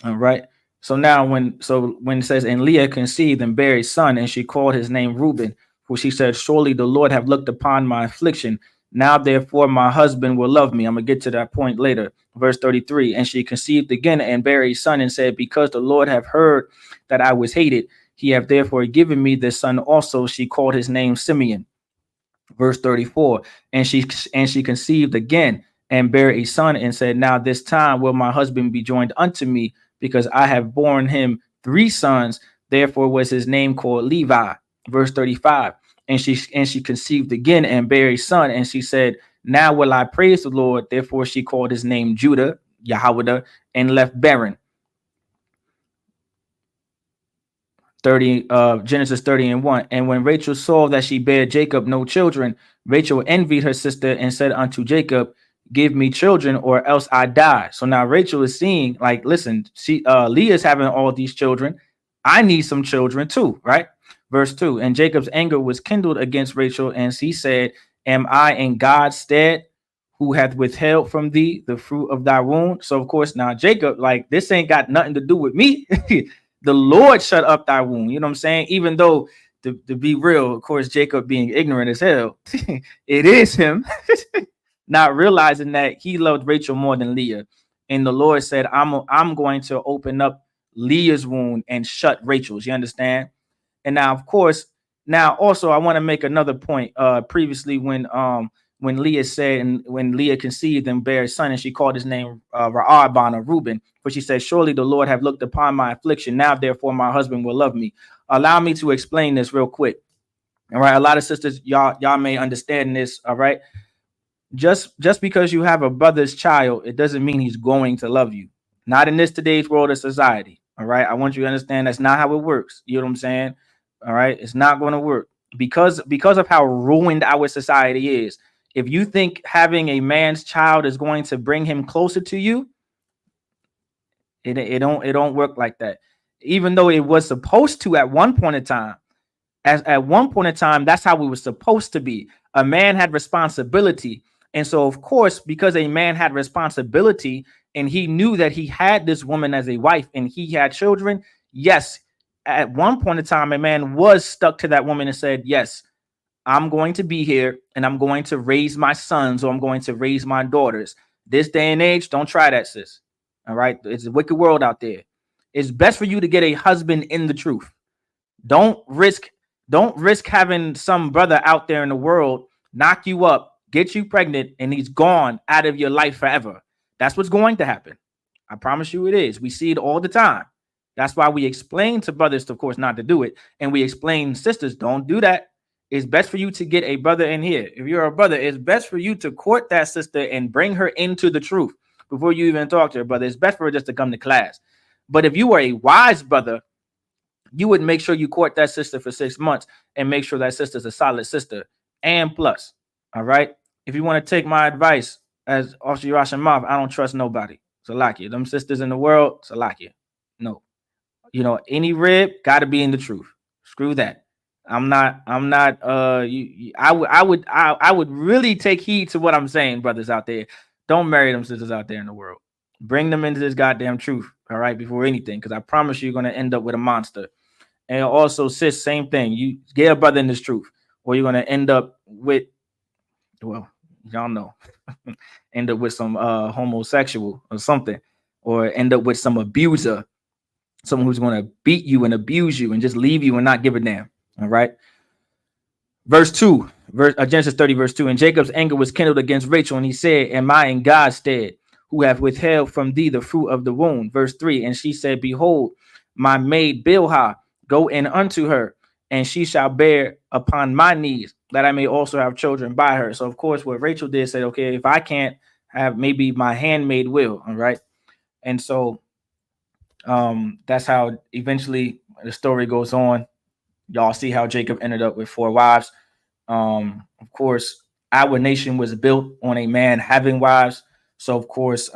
All right. So now when it says, and Leah conceived and bare a son, and she called his name Reuben, for she said, surely the Lord have looked upon my affliction. Now, therefore, my husband will love me. I'm going to get to that point later. Verse 33. And she conceived again and bare a son and said, because the Lord have heard that I was hated, he have therefore given me this son also. She called his name Simeon. Verse 34. And she conceived again and bare a son and said, now this time will my husband be joined unto me, because I have borne him 3 sons. Therefore was his name called Levi. Verse 35. And she conceived again and bare a son, and she said, now will I praise the Lord. Therefore she called his name Judah, Yahweh, and left barren. 30 Genesis 30:1. And when Rachel saw that she bare Jacob no children, Rachel envied her sister and said unto Jacob, give me children or else I die. So now Rachel is seeing, like, listen, she Leah's having all these children. I need some children too, right? Verse 2. And Jacob's anger was kindled against Rachel, and she said, am I in God's stead, who hath withheld from thee the fruit of thy womb? So of course now Jacob, like, this ain't got nothing to do with me. The Lord shut up thy womb. You know what I'm saying? Even though, to be real, of course, Jacob being ignorant as hell, it is him not realizing that he loved Rachel more than Leah. And the Lord said, I'm going to open up Leah's wound and shut Rachel's. You understand? And now, of course, now also I want to make another point. Previously, when when Leah said, and when Leah conceived and bare a son, and she called his name Ra'aban or Reuben, for she said, surely the Lord have looked upon my affliction. Now, therefore, my husband will love me. Allow me to explain this real quick. All right. A lot of sisters, y'all may understand this. All right. Just because you have a brother's child, it doesn't mean he's going to love you. Not in this today's world of society. All right. I want you to understand that's not how it works. You know what I'm saying? All right. It's not going to work because of how ruined our society is. If you think having a man's child is going to bring him closer to you, it don't work like that. Even though it was supposed to at one point in time, at one point in time, that's how we were supposed to be. A man had responsibility. And so, of course, because a man had responsibility and he knew that he had this woman as a wife and he had children, yes, at one point in time, a man was stuck to that woman and said, yes, I'm going to be here and I'm going to raise my sons or I'm going to raise my daughters. This day and age, don't try that, sis. All right. It's a wicked world out there. It's best for you to get a husband in the truth. Don't risk having some brother out there in the world knock you up, get you pregnant, and he's gone out of your life forever. That's what's going to happen. I promise you it is. We see it all the time. That's why we explain to brothers, of course, not to do it. And we explain sisters, don't do that. It's best for you to get a brother in here. If you're a brother, it's best for you to court that sister and bring her into the truth before you even talk to her, brother. It's best for her just to come to class. But if you are a wise brother, you would make sure you court that sister for 6 months and make sure that sister's a solid sister and plus. All right. If you want to take my advice as Officer Mouth, I don't trust nobody. Salakia. Them sisters in the world, Salakia. No. Any rib got to be in the truth. Screw that. I would really take heed to what I'm saying, brothers out there. Don't marry them sisters out there in the world. Bring them into this goddamn truth, all right, before anything, because I promise you're going to end up with a monster. And also, sis, same thing. You get a brother in this truth, or you're going to end up with, well, y'all know, end up with some homosexual or something, or end up with some abuser, someone who's going to beat you and abuse you and just leave you and not give a damn. All right. Verse 2, Genesis 30, verse 2. And Jacob's anger was kindled against Rachel, and he said, am I in God's stead, who have withheld from thee the fruit of the womb? Verse 3. And she said, behold, my maid Bilhah, go in unto her, and she shall bear upon my knees, that I may also have children by her. So, of course, what Rachel did said, okay, if I can't have, maybe my handmaid will. All right. And so that's how eventually the story goes on. Y'all see how Jacob ended up with 4 wives. Of course, our nation was built on a man having wives. So, of course,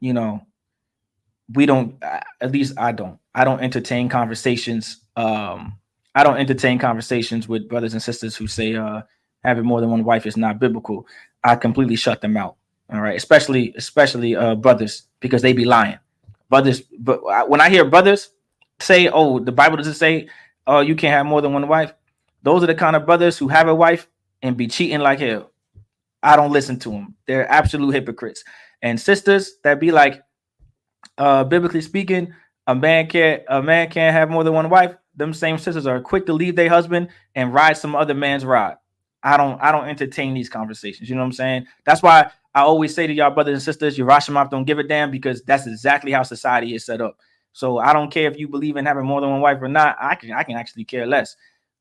we don't, at least I don't entertain conversations. I don't entertain conversations with brothers and sisters who say having more than one wife is not biblical. I completely shut them out. All right. Especially brothers, because they be lying. Brothers, but when I hear brothers say, oh, the Bible doesn't say, oh, you can't have more than one wife. Those are the kind of brothers who have a wife and be cheating like hell. I don't listen to them. They're absolute hypocrites. And sisters that be like, biblically speaking, a man can't have more than one wife. Them same sisters are quick to leave their husband and ride some other man's ride. I don't entertain these conversations. You know what I'm saying? That's why I always say to y'all brothers and sisters, Yerushalayim don't give a damn, because that's exactly how society is set up. So I don't care if you believe in having more than one wife or not. I can actually care less.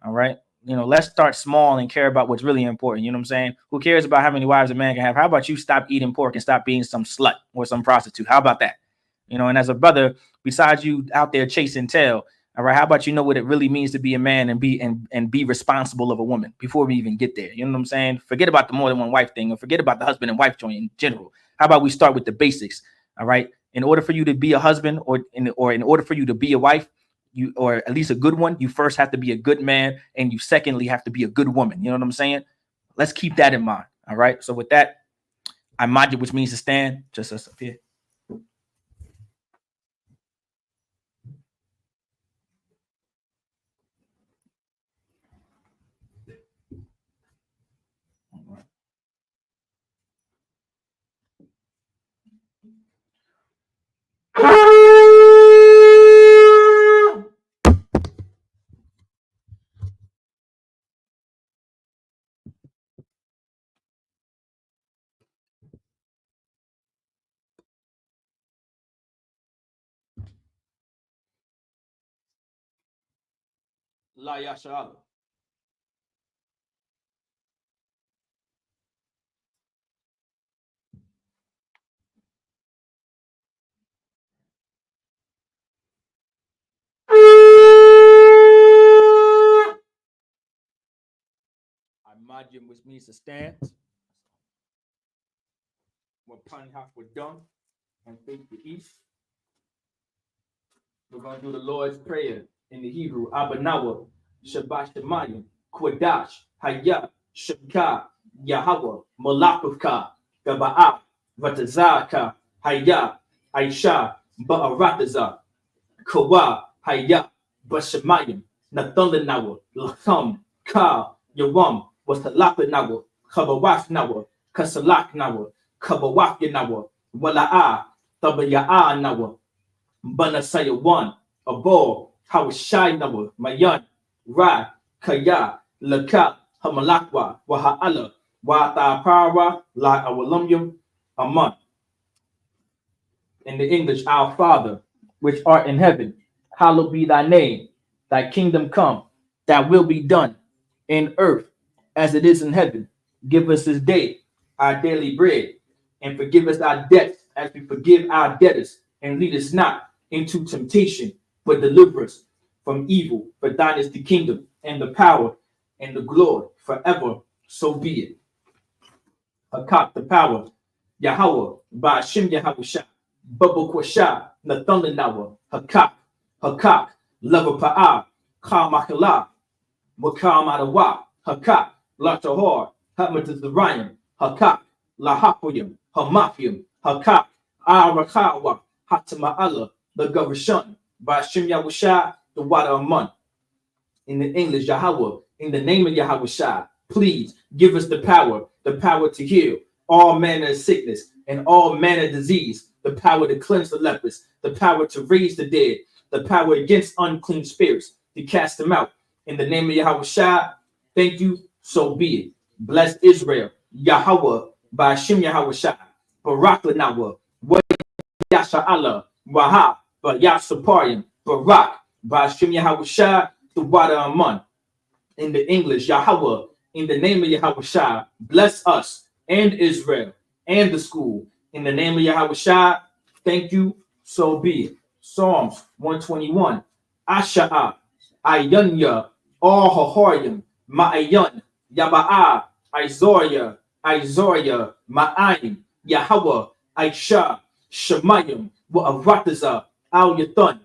All right. Let's start small and care about what's really important. You know what I'm saying? Who cares about how many wives a man can have? How about you stop eating pork and stop being some slut or some prostitute? How about that? And as a brother, besides you out there chasing tail, all right, how about you know what it really means to be a man and be responsible of a woman before we even get there? You know what I'm saying? Forget about the more than one wife thing, or forget about the husband and wife joint in general. How about we start with the basics? All right. In order for you to be a husband, or in order for you to be a wife, or at least a good one, you first have to be a good man, and you secondly have to be a good woman. You know what I'm saying? Let's keep that in mind. All right. So with that, I majid, which means to stand, just us up here. La Yasha. Imagine which means to stand. When pun half were done and face the east. We're going to do the Lord's Prayer in the Hebrew. Abanawa, Shabbat Shemayim, Kwadash, Hayah, Shabka, Yahweh, Malakavka, Gaba'a, Vatazaka, Hayah, Aisha, Ba'arataza, Kawa, Hayah, Bashamayim, Nathundanawa, Lakam, Ka, Yawam, Wasalapanawa, Kabawafnawa, Kasalaknawa, Kabawafyanawa, Wala'a, Tabaya'a Nawa. Banasaya one, a ball, how shy number, Mayan, Ra, Kaya, Laka, Hamalakwa, Waha'ala, Wata Para, La Awalumyum, Aman. In the English, our Father, which art in heaven, hallowed be thy name, thy kingdom come, thy will be done in earth as it is in heaven. Give us this day our daily bread, and forgive us our debts as we forgive our debtors, and lead us not into temptation, but deliver us from evil. For thine is the kingdom, and the power, and the glory forever. So be it. Hakak, the power, Yahweh, Ba'ashim Yahweh, Bubble Kwasha, Nathundanawa, Hakak, Lover Pa'a, Kamakala, Makam Adawa, Hakak, Latahor, Hatmatazarian, Hakak, Lahapuyum, Hamafium, Hakak, Arakawa, Hatama'ala, the Gavashan, Ba'ashim Yahweh, the water of Mun. In the English, Yahweh, in the name of Yahweh, please give us the power to heal all manner of sickness and all manner of disease, the power to cleanse the lepers, the power to raise the dead, the power against unclean spirits, to cast them out. In the name of Yahweh, thank you, so be it. Bless Israel, Yahweh, Ba'ashim Yahweh, Barak Lanawa, Yasha Allah, Wahab, Yasaparian, Barak, Ba'ashim Yahweh, the water of Mun. In the English, Yahweh, in the name of Yahweh, bless us and Israel and the school. In the name of Yahweh, thank you, so be it. Psalms 121. Asha'a, Ayanya, All Hahorim, Ma'ayan, Yaba'a, Izoria, Ma'ayim, Yahweh, Aisha, Shemayim, Wa'arataza, Al Yathan,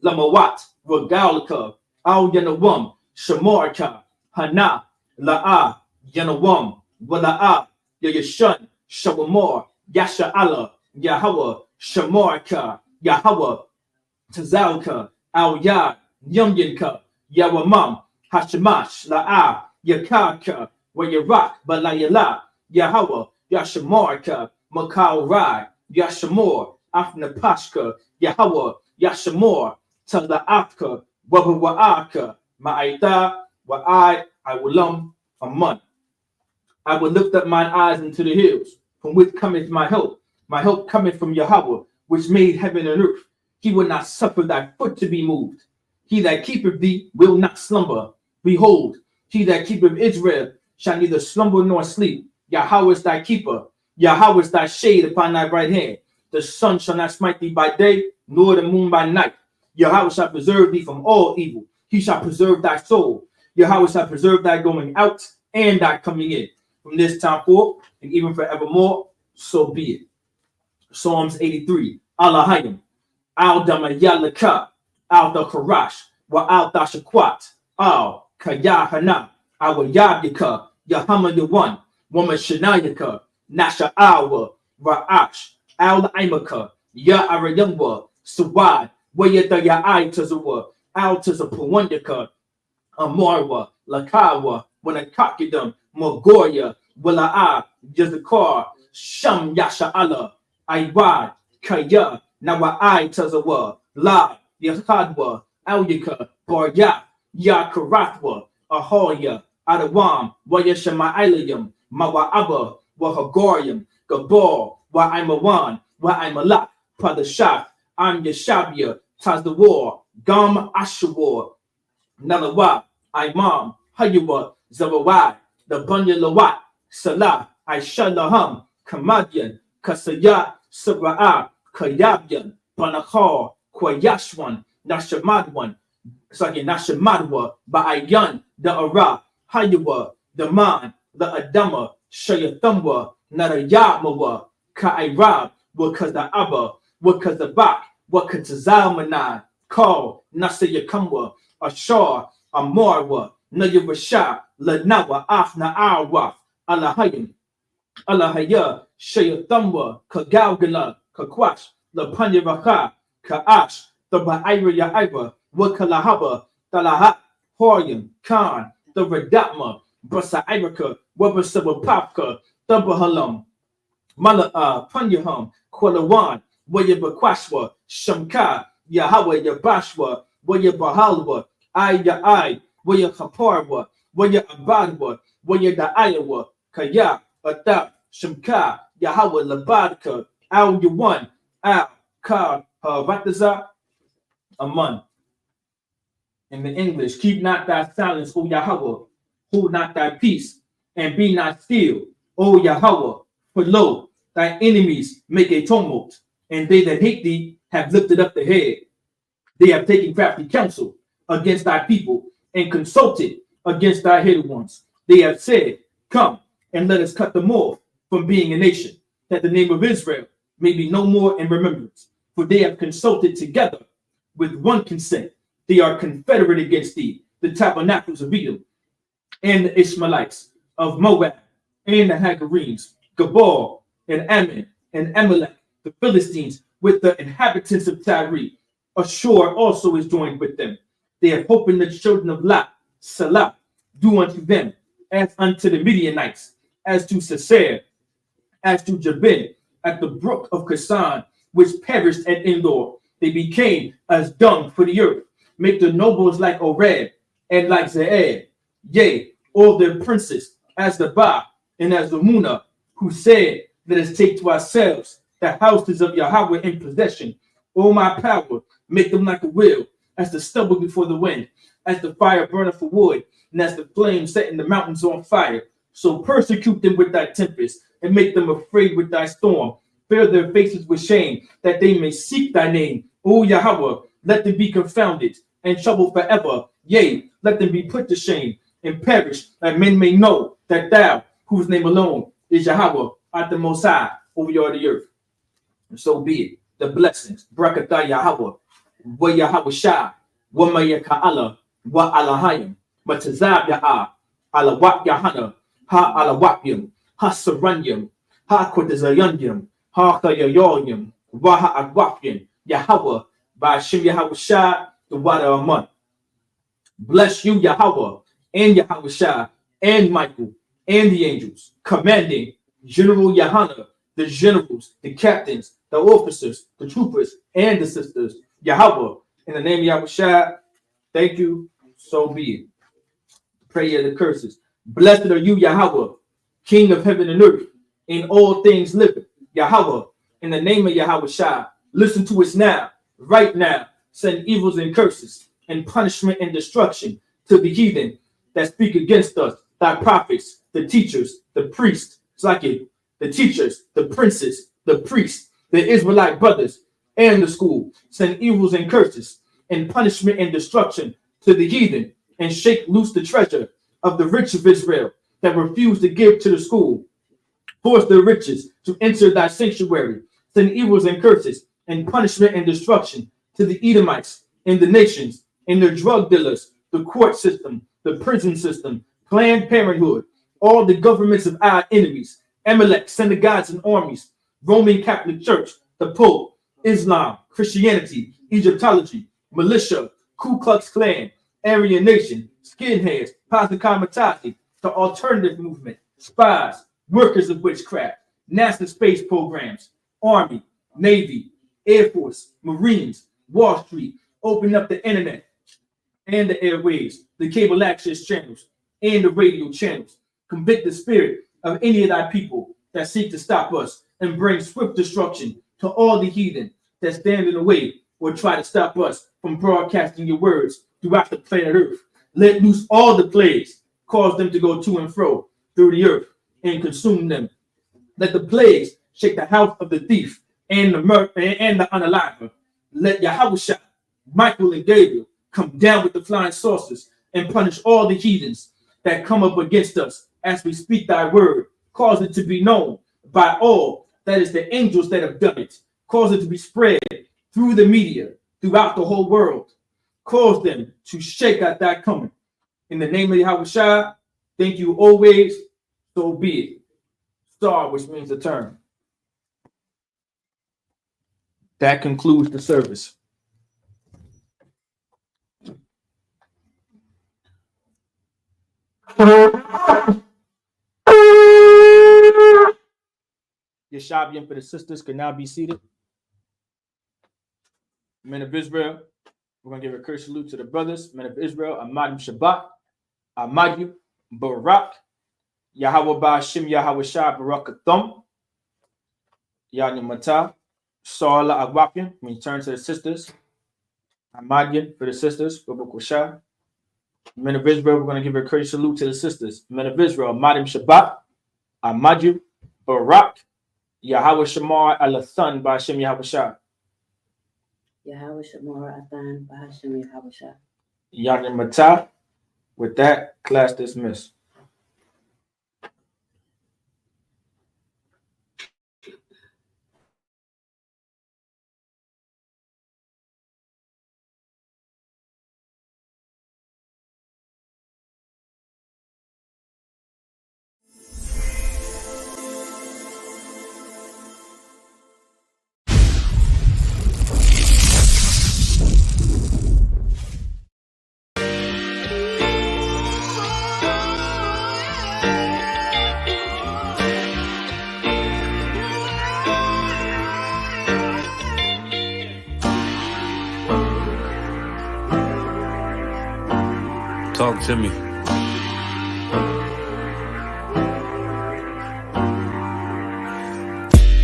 Lamawat, Regalika, Al Yanawam, Shamarka, Hana, La'a, Yanawam, Wala'a, Yayashun, Shawamor, Yasha Allah, Yahweh, Shamarka, Yahweh, Tazalka, Al Yad, Yumyinka, Yawamam, Hashamash, La'a, Yakaka, Wayarak, Balayala, Yahweh, Yashamarka, Makal Rai, Yashamor, Afnapashka, Yahweh, Yashamor, Tala'afka, Wabawa'aka, Ma'aita, Wa'ai, Iwulam, Aman. I will lift up mine eyes into the hills, from which cometh my help. My help cometh from Yahweh, which made heaven and earth. He will not suffer thy foot to be moved. He that keepeth thee will not slumber. Behold, he that keepeth Israel shall neither slumber nor sleep. Yahweh is thy keeper. Yahweh is thy shade upon thy right hand. The sun shall not smite thee by day, nor the moon by night. Yahweh shall preserve thee from all evil. He shall preserve thy soul. Yahweh shall preserve thy going out and thy coming in. From this time forth and even forevermore, so be it. Psalms 83. Allahayim. Al Damayalaka. Al the Karash. Wa al Dashakwat. Al Kayahana. Our Yabika. Yahama Yawan. Woman Shanayaka. Nasha Awa. Ra'ash. Al Imaka. Ya Arayamwa. Sawad. Wayata Ya'ai Tazawa. Al Tazapawandaka. Amarwa. Lakawa. Wanakakidam. Mogoya. Wala'a. Yazakar. Sham Yasha Allah. Iwad. Kaya. Nawa'ai Tazawa. La. Yakadwa. Alyaka. Barya. Yakarathwa. Ahoya. Adawam. Wayashama'alayam. Mawa'aba. Wahagorium. Gabor. Wa'imawan. Wa'imalak. Padashaf. Am Yashabia. Taz the war. Gam Ashawar. Nalawa, Imam, Hayuwa, Zawawai, the Bunya Lawat, Salah, Aishalaham, Kamadian, Kasaya, Sabra'a, Kayabian, Banakar, Kwayashwan, Nashamadwan, Nashamadwa, Ba'ayan, the Ara, Hayuwa, the Man, the Adama, Shayathumwa, Narayamawa, Ka'irab, Wakaza'aba, Wakazabak, Wakazalmanai, Call, Nasayakamwa, Ashar, Amarwa, Nayabasha, Lanawa, Afna Arwa, Alahayim, Alahaya, Shayathumwa, Kagalgala, Kakwash, Lapanyavaka, Ka'ash, the Ba'ira Ya'ira, Wakalahaba, Talaha, Hoyam, Khan, the Redatma, Brasa Iraka, Wabasabapapka, Dabahalam, Mala'a, Panyaham, Kwalawan, Wayabakwashwa, Shamka, Yahweh Yabashwa, Wayabahalwa, Ay, Wayahaparwa, Wayabadwa, Wayadaayawa, Kaya, Atap, Shamka, Yahweh Labadka, Al Yawan, Al Ka, Vataza, Aman. In the English, keep not thy silence, O Yahweh, hold not thy peace, and be not still, O Yahweh, for lo, thy enemies make a tumult, and they that hate thee have lifted up the head. They have taken crafty counsel against thy people, and consulted against thy hidden ones. They have said, come, and let us cut them off from being a nation, that the name of Israel may be no more in remembrance. For they have consulted together with one consent. They are confederate against thee, the tabernacles of Edom, and the Ishmaelites of Moab, and the Hagarenes, Gabal, and Ammon, and Amalek, the Philistines, with the inhabitants of Tyre. Ashur also is joined with them. They have hope in the children of Lot, Salah, do unto them, as unto the Midianites, as to Sisera, as to Jabin, at the brook of Kasan, which perished at Endor. They became as dung for the earth. Make the nobles like Oreb and like Ze'ed, yea, all their princes, as the Ba and as the Muna, who said, let us take to ourselves the houses of Yahweh in possession. O my power, make them like a wheel, as the stubble before the wind, as the fire burneth for wood, and as the flame setting the mountains on fire. So persecute them with thy tempest, and make them afraid with thy storm. Fill their faces with shame, that they may seek thy name. O Yahweh, let them be confounded and troubled forever. Yea, let them be put to shame and perish, that men may know that thou, whose name alone is Yahweh, art the Most High over all the earth. And so be it. The blessings, Brakatah Yahweh, wa Yahweh Shah, wa Mayaka'ala, wa Alahayim, Matazab Ya'ah, Alawak Yahana, Ha Alawakyam, Ha Saranyam, Ha Kodazayanyam, Ha Kayayoyam, wa Ha Agwafyam, Yahweh, by Hashem Yahweh Shah, the water of month. Bless you, Yahweh, and Yahweh Shah, and Michael, and the angels, commanding General Yahana, the generals, the captains, the officers, the troopers, and the sisters. Yahweh, in the name of Yahweh Shah, thank you, so be it. Prayer of the curses. Blessed are you, Yahweh, King of heaven and earth, in all things living. Yahweh, in the name of Yahweh Shah, listen to us now, right now. Send evils and curses, and punishment and destruction to the heathen that speak against us, thy prophets, the teachers, the priests, the teachers, the princes, the priests, the Israelite brothers, and the school. Send evils and curses, and punishment and destruction to the heathen, and shake loose the treasure of the rich of Israel that refuse to give to the school. Force the riches to enter thy sanctuary. Send evils and curses, and punishment and destruction to the Edomites and the nations, and their drug dealers, the court system, the prison system, Planned Parenthood, all the governments of our enemies, Amalek, synagogues and armies, Roman Catholic Church, the Pope, Islam, Christianity, Egyptology, militia, Ku Klux Klan, Aryan Nation, skinheads, Pasakamatati, the alternative movement, spies, workers of witchcraft, NASA space programs, Army, Navy, Air Force, Marines, Wall Street, open up the internet and the airwaves, the cable access channels, and the radio channels. Convict the spirit of any of thy people that seek to stop us, and bring swift destruction to all the heathen that stand in the way or try to stop us from broadcasting your words throughout the planet Earth. Let loose all the plagues, cause them to go to and fro through the earth and consume them. Let the plagues shake the house of the thief and the unaliver. Let Yahushua, Michael, and Gabriel come down with the flying saucers and punish all the heathens that come up against us as we speak thy word. Cause it to be known by all that is the angels that have done it. Cause it to be spread through the media, throughout the whole world. Cause them to shake at thy coming. In the name of Yahushua, thank you always, so be it. Star, which means the turn. That concludes the service. Yeshavian for the sisters can now be seated. Men of Israel, we're going to give a curse salute to the brothers. Men of Israel, Amadim Shabbat, Amadu, Barak, Yahweh Ba'ashim, Yahweh Shah, Barakathum, Yanya Matah, Sala Agwapian. We turn to the sisters. Amadian for the sisters, Baruch Shah. Men of Israel, we're going to give a curse salute to the sisters. Men of Israel, Amadim Shabbat, Amadu, Barak, Yahweh Shamar Alathan Ba'ashim, Yahweh Shah. Yahweh Shamar Athan Bahashim Yahweh Shah. Yanya Matah. With that, class dismissed. Talk to me.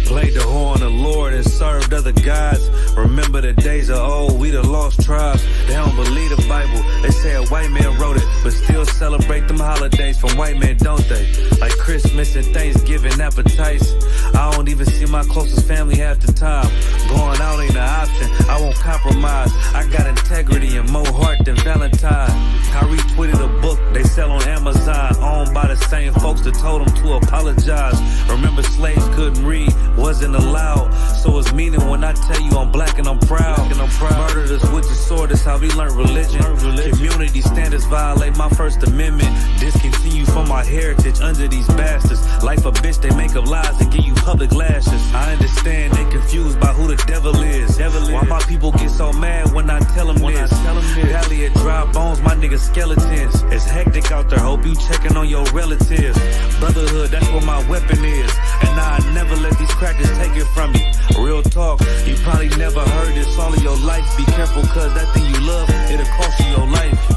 Played the horn of Lord and served other gods. Remember the days of old, we the lost tribes. They don't believe the Bible. They say a white man wrote it, but still celebrate them holidays from white men, don't they? Like Christmas and Thanksgiving appetites. I don't even see my closest family half the time. Going out ain't an option, I won't compromise. I got integrity and more heart than Valentine. I retweeted a book they sell on Amazon, owned by the same folks that told them to apologize. Remember slaves couldn't read, wasn't allowed. So it's meaning when I tell you I'm black and I'm proud. Murdered us with the sword, that's how we learn religion. Community standards violate my First Amendment. Discontinue from our heritage under these bastards. Life a bitch, they make up lies and give you public lashes. I understand they confused by who the devil is. Why my people get so mad when I tell them this? Valley of dry bones, my niggas skeletons. It's hectic out there, hope you checking on your relatives. Brotherhood, that's what my weapon is. And I never let these crackers take it from me. Real talk, you probably never heard this all of your life. Be careful, cause that thing you love, it'll cost you your life.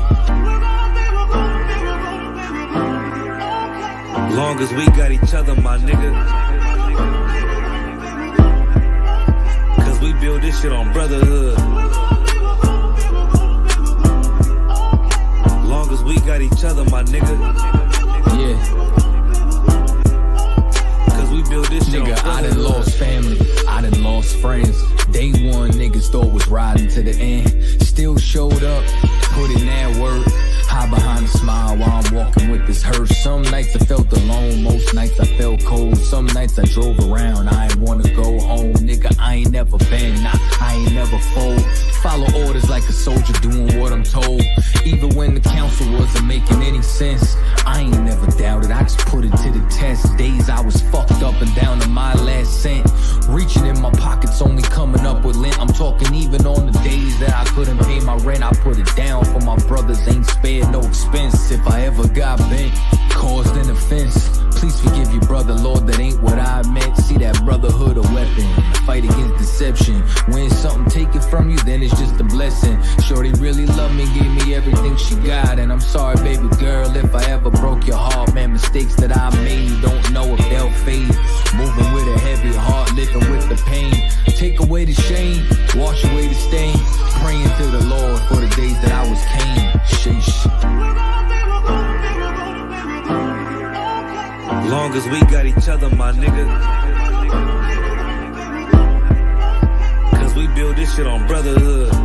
Long as we got each other, my nigga. Cause we build this shit on brotherhood. Long as we got each other, my nigga. Yeah. We build this shit. Nigga, I done lost family, I done lost friends. Day one, niggas thought was riding to the end. Still showed up, put in that work. Hide behind a smile while I'm walking with this hearse. Some nights I felt alone, most nights I felt cold. Some nights I drove around, I ain't wanna go home. Nigga, I ain't never been, nah, I ain't never fold. Follow orders like a soldier doing what I'm told. Even when the council wasn't making any sense, I ain't never doubted, I just put it to the test. Days I was fucked up and down to my last cent. Reaching in my pockets, only coming up with lint. I'm talking even on the days that I couldn't pay my rent. I put it down for my brothers, ain't spared no expense. If I ever got bent, caused an offense, please forgive you, brother, Lord, that ain't what I meant. See that brotherhood a weapon, fight against deception. When something taken from you, then it's just a blessing. Shorty really loved me, gave me everything she got. And I'm sorry, baby girl, if I ever broke your heart. Man, mistakes that I made, don't know if they'll fade. Moving with a heavy heart, living with the pain. Take away the shame, wash away the stain. Praying to the Lord for the days that I was Cain. Sheesh. Cause we got each other, my nigga. Cause we build this shit on brotherhood.